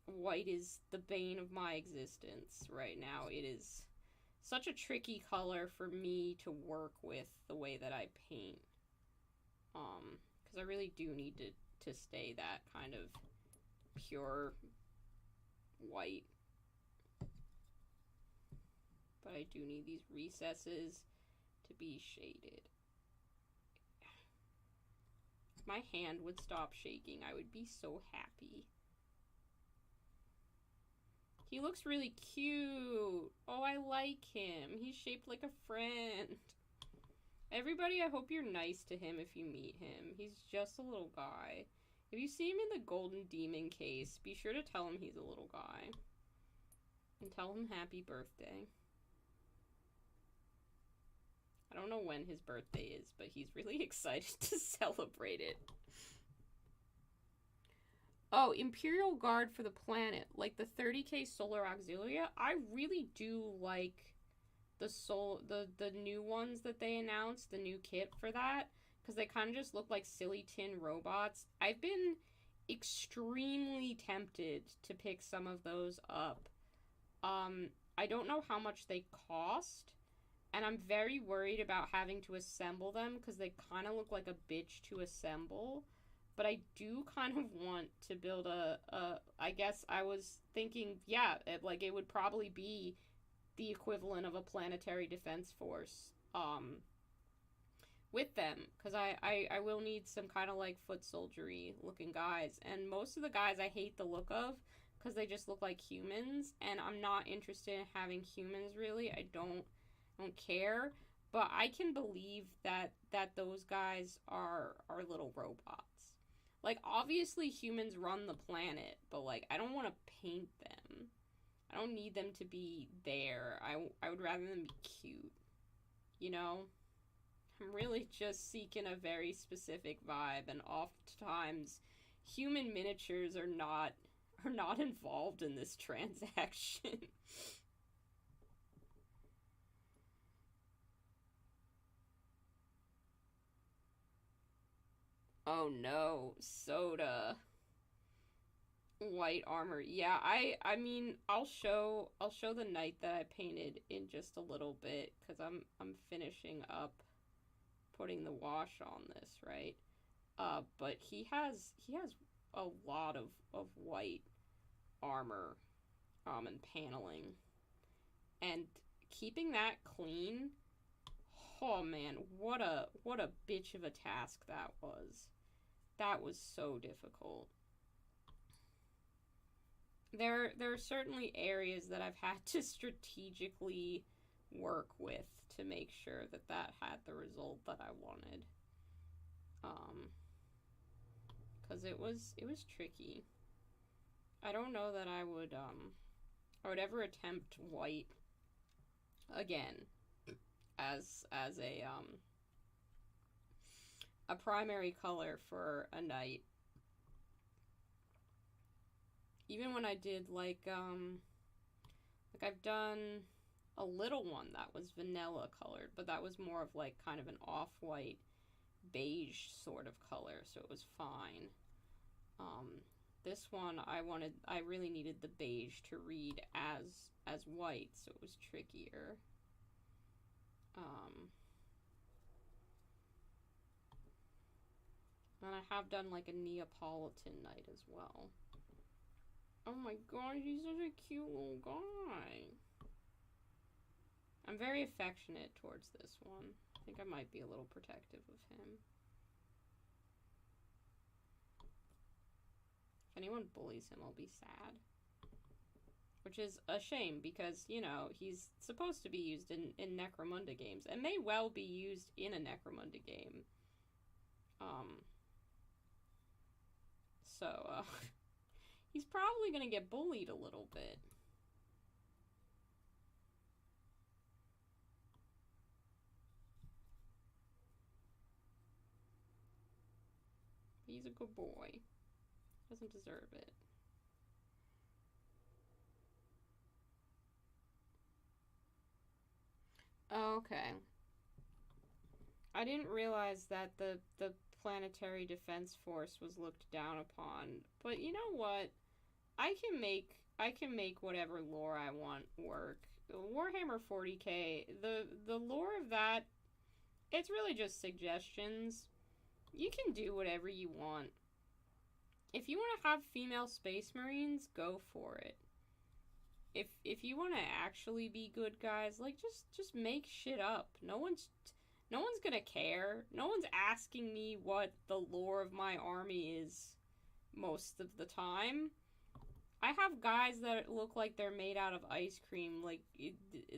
White is the bane of my existence right now. It is such a tricky color for me to work with the way that I paint. Because I really do need to stay that kind of pure white. But I do need these recesses to be shaded. If my hand would stop shaking, I would be so happy. He looks really cute. Oh, I like him. He's shaped like a friend. Everybody, I hope you're nice to him if you meet him. He's just a little guy. If you see him in the Golden Demon case, be sure to tell him he's a little guy. And tell him happy birthday. I don't know when his birthday is, but he's really excited to celebrate it. Oh, Imperial Guard for the planet. Like the 30k Solar Auxilia. I really do like the new ones that they announced, the new kit for that, because they kind of just look like silly tin robots. I've been extremely tempted to pick some of those up. I don't know how much they cost, and I'm very worried about having to assemble them because they kind of look like a bitch to assemble. But I do kind of want to build I guess I was thinking, yeah, it would probably be the equivalent of a planetary defense force, with them. Because I will need some kind of, like, foot soldiery looking guys. And most of the guys I hate the look of, because they just look like humans. And I'm not interested in having humans, really. I don't care. But I can believe that those guys are little robots. Like, obviously humans run the planet, but, like, I don't want to paint them. I don't need them to be there. I would rather them be cute. You know? I'm really just seeking a very specific vibe, and oftentimes human miniatures are not involved in this transaction. Oh no, Soda. White armor. Yeah, I mean, I'll show the knight that I painted in just a little bit, cuz I'm finishing up putting the wash on this, right? But he has a lot of white armor. and paneling. And keeping that clean, oh man, what a bitch of a task that was. That was so difficult. There are certainly areas that I've had to strategically work with to make sure that that had the result that I wanted. Because it was tricky. I don't know that I would ever attempt white again as a primary color for a knight. Even when I did like I've done a little one that was vanilla colored, but that was more of like kind of an off-white beige sort of color, so it was fine. This one I really needed the beige to read as white, so it was trickier. And I have done like a Neapolitan knight as well. Oh my god, he's such a cute little guy. I'm very affectionate towards this one. I think I might be a little protective of him. If anyone bullies him, I'll be sad. Which is a shame because, you know, he's supposed to be used in Necromunda games and may well be used in a Necromunda game. He's probably gonna get bullied a little bit. He's a good boy. Doesn't deserve it. Okay. I didn't realize that the planetary defense force was looked down upon. But you know what? I can make whatever lore I want work. Warhammer 40k, the lore of that, it's really just suggestions. You can do whatever you want. If you want to have female space marines, go for it. If you want to actually be good guys, like just make shit up. No one's gonna care. No one's asking me what the lore of my army is most of the time. I have guys that look like they're made out of ice cream. Like,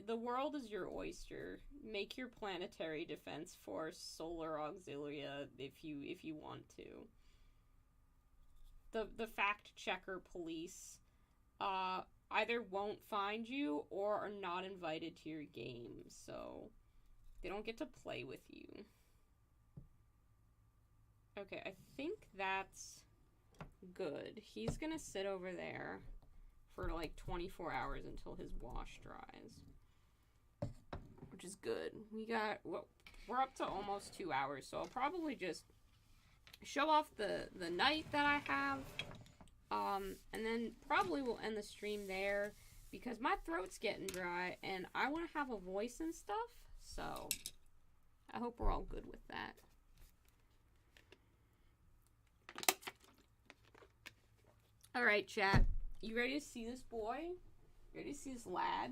the world is your oyster. Make your planetary defense force solar auxilia if you want to. The fact checker police either won't find you or are not invited to your game, so they don't get to play with you. Okay, I think that's good. He's gonna sit over there for like 24 hours until his wash dries, which is good. We're up to almost 2 hours, so I'll probably just show off the knight that I have, and then probably we'll end the stream there because my throat's getting dry and I want to have a voice and stuff, so I hope we're all good with that. Alright, chat. You ready to see this boy? You ready to see this lad?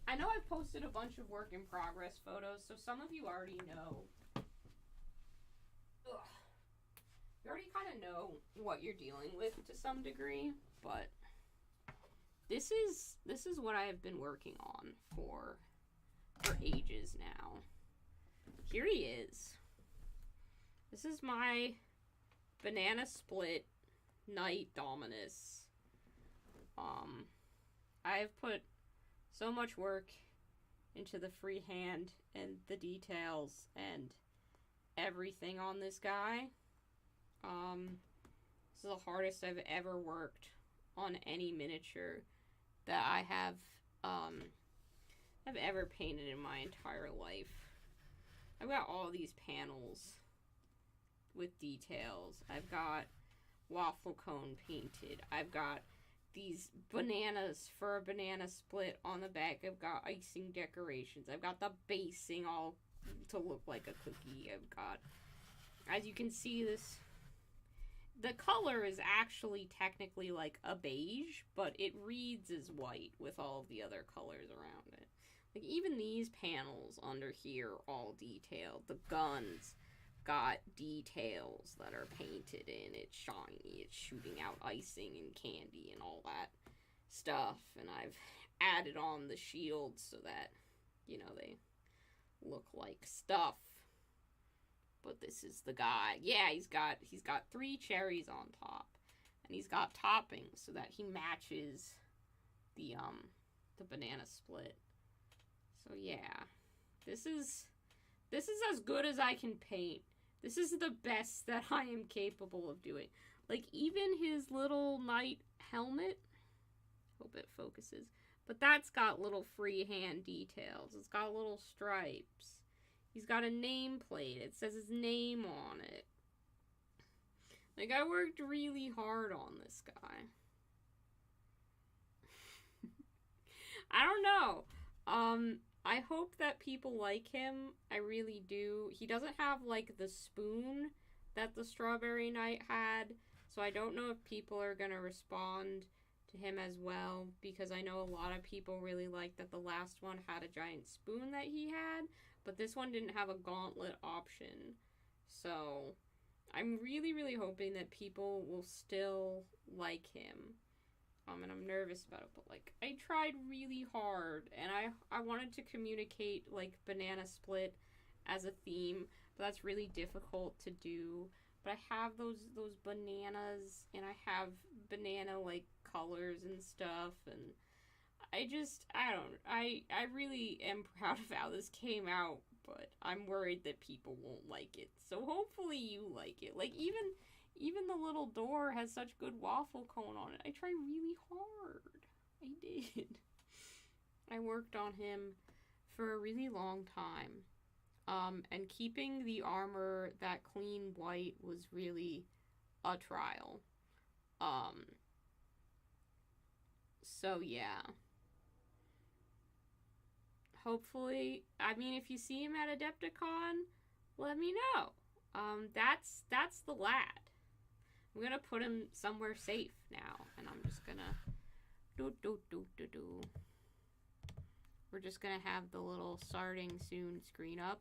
I know I've posted a bunch of work in progress photos, so some of you already know. Ugh. You already kind of know what you're dealing with to some degree, but this is what I have been working on for ages now. Here he is. This is my banana split Knight Dominus. I've put so much work into the freehand and the details and everything on this guy. This is the hardest I've ever worked on any miniature that I have ever painted in my entire life. I've got all these panels with details. I've got waffle cone painted. I've got these bananas for a banana split on the back. I've got icing decorations. I've got the basing all to look like a cookie. I've got, as you can see, the color is actually technically like a beige, but it reads as white with all of the other colors around it. Like, even these panels under here are all detailed. The guns got details that are painted in. It's shiny. It's shooting out icing and candy and all that stuff. And I've added on the shields so that, you know, they look like stuff. But this is the guy. Yeah, he's got 3 cherries on top. And he's got toppings so that he matches the banana split. So yeah. This is as good as I can paint. This is the best that I am capable of doing. Like, even his little knight helmet. Hope it focuses. But that's got little freehand details. It's got little stripes. He's got a nameplate. It says his name on it. Like, I worked really hard on this guy. I don't know. I hope that people like him. I really do. He doesn't have, like, the spoon that the Strawberry Knight had. So I don't know if people are going to respond to him as well. Because I know a lot of people really like that the last one had a giant spoon that he had. But this one didn't have a gauntlet option. So I'm really, really hoping that people will still like him. And I'm nervous about it, but, like, I tried really hard, and I wanted to communicate, like, banana split as a theme, but that's really difficult to do. But I have those bananas, and I have banana, like, colors and stuff, and I really am proud of how this came out, but I'm worried that people won't like it. So hopefully you like it. Like, even the little door has such good waffle cone on it. I tried really hard. I did. I worked on him for a really long time. And keeping the armor that clean white was really a trial. So yeah. Hopefully, I mean, if you see him at Adepticon, let me know. That's the lad. I'm gonna put him somewhere safe now, and I'm just gonna We're just gonna have the little starting soon screen up,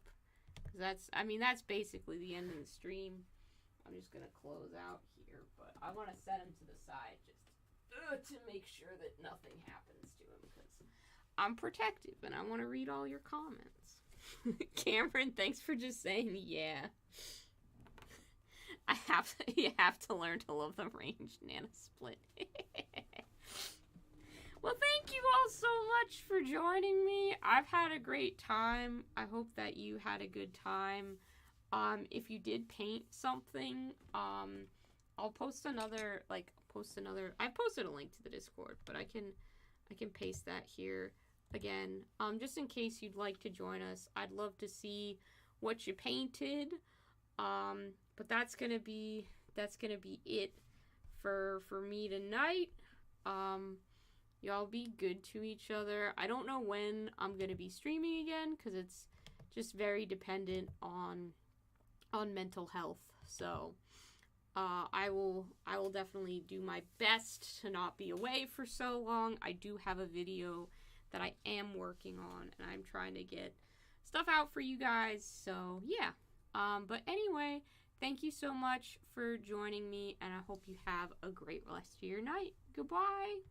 because that's basically the end of the stream. I'm just gonna close out here, but I want to set him to the side just to make sure that nothing happens to him, because I'm protective and I want to read all your comments. Cameron, thanks for just saying yeah. You have to learn to love the ranged Nana split. Well, thank you all so much for joining me. I've had a great time. I hope that you had a good time. If you did paint something, I'll post another. I posted a link to the Discord, but I can paste that here again. Just in case you'd like to join us. I'd love to see what you painted. But that's gonna be it for me tonight. Y'all be good to each other. I don't know when I'm gonna be streaming again, because it's just very dependent on mental health. So I will definitely do my best to not be away for so long. I do have a video that I am working on, and I'm trying to get stuff out for you guys. So yeah. But anyway, thank you so much for joining me, and I hope you have a great rest of your night. Goodbye!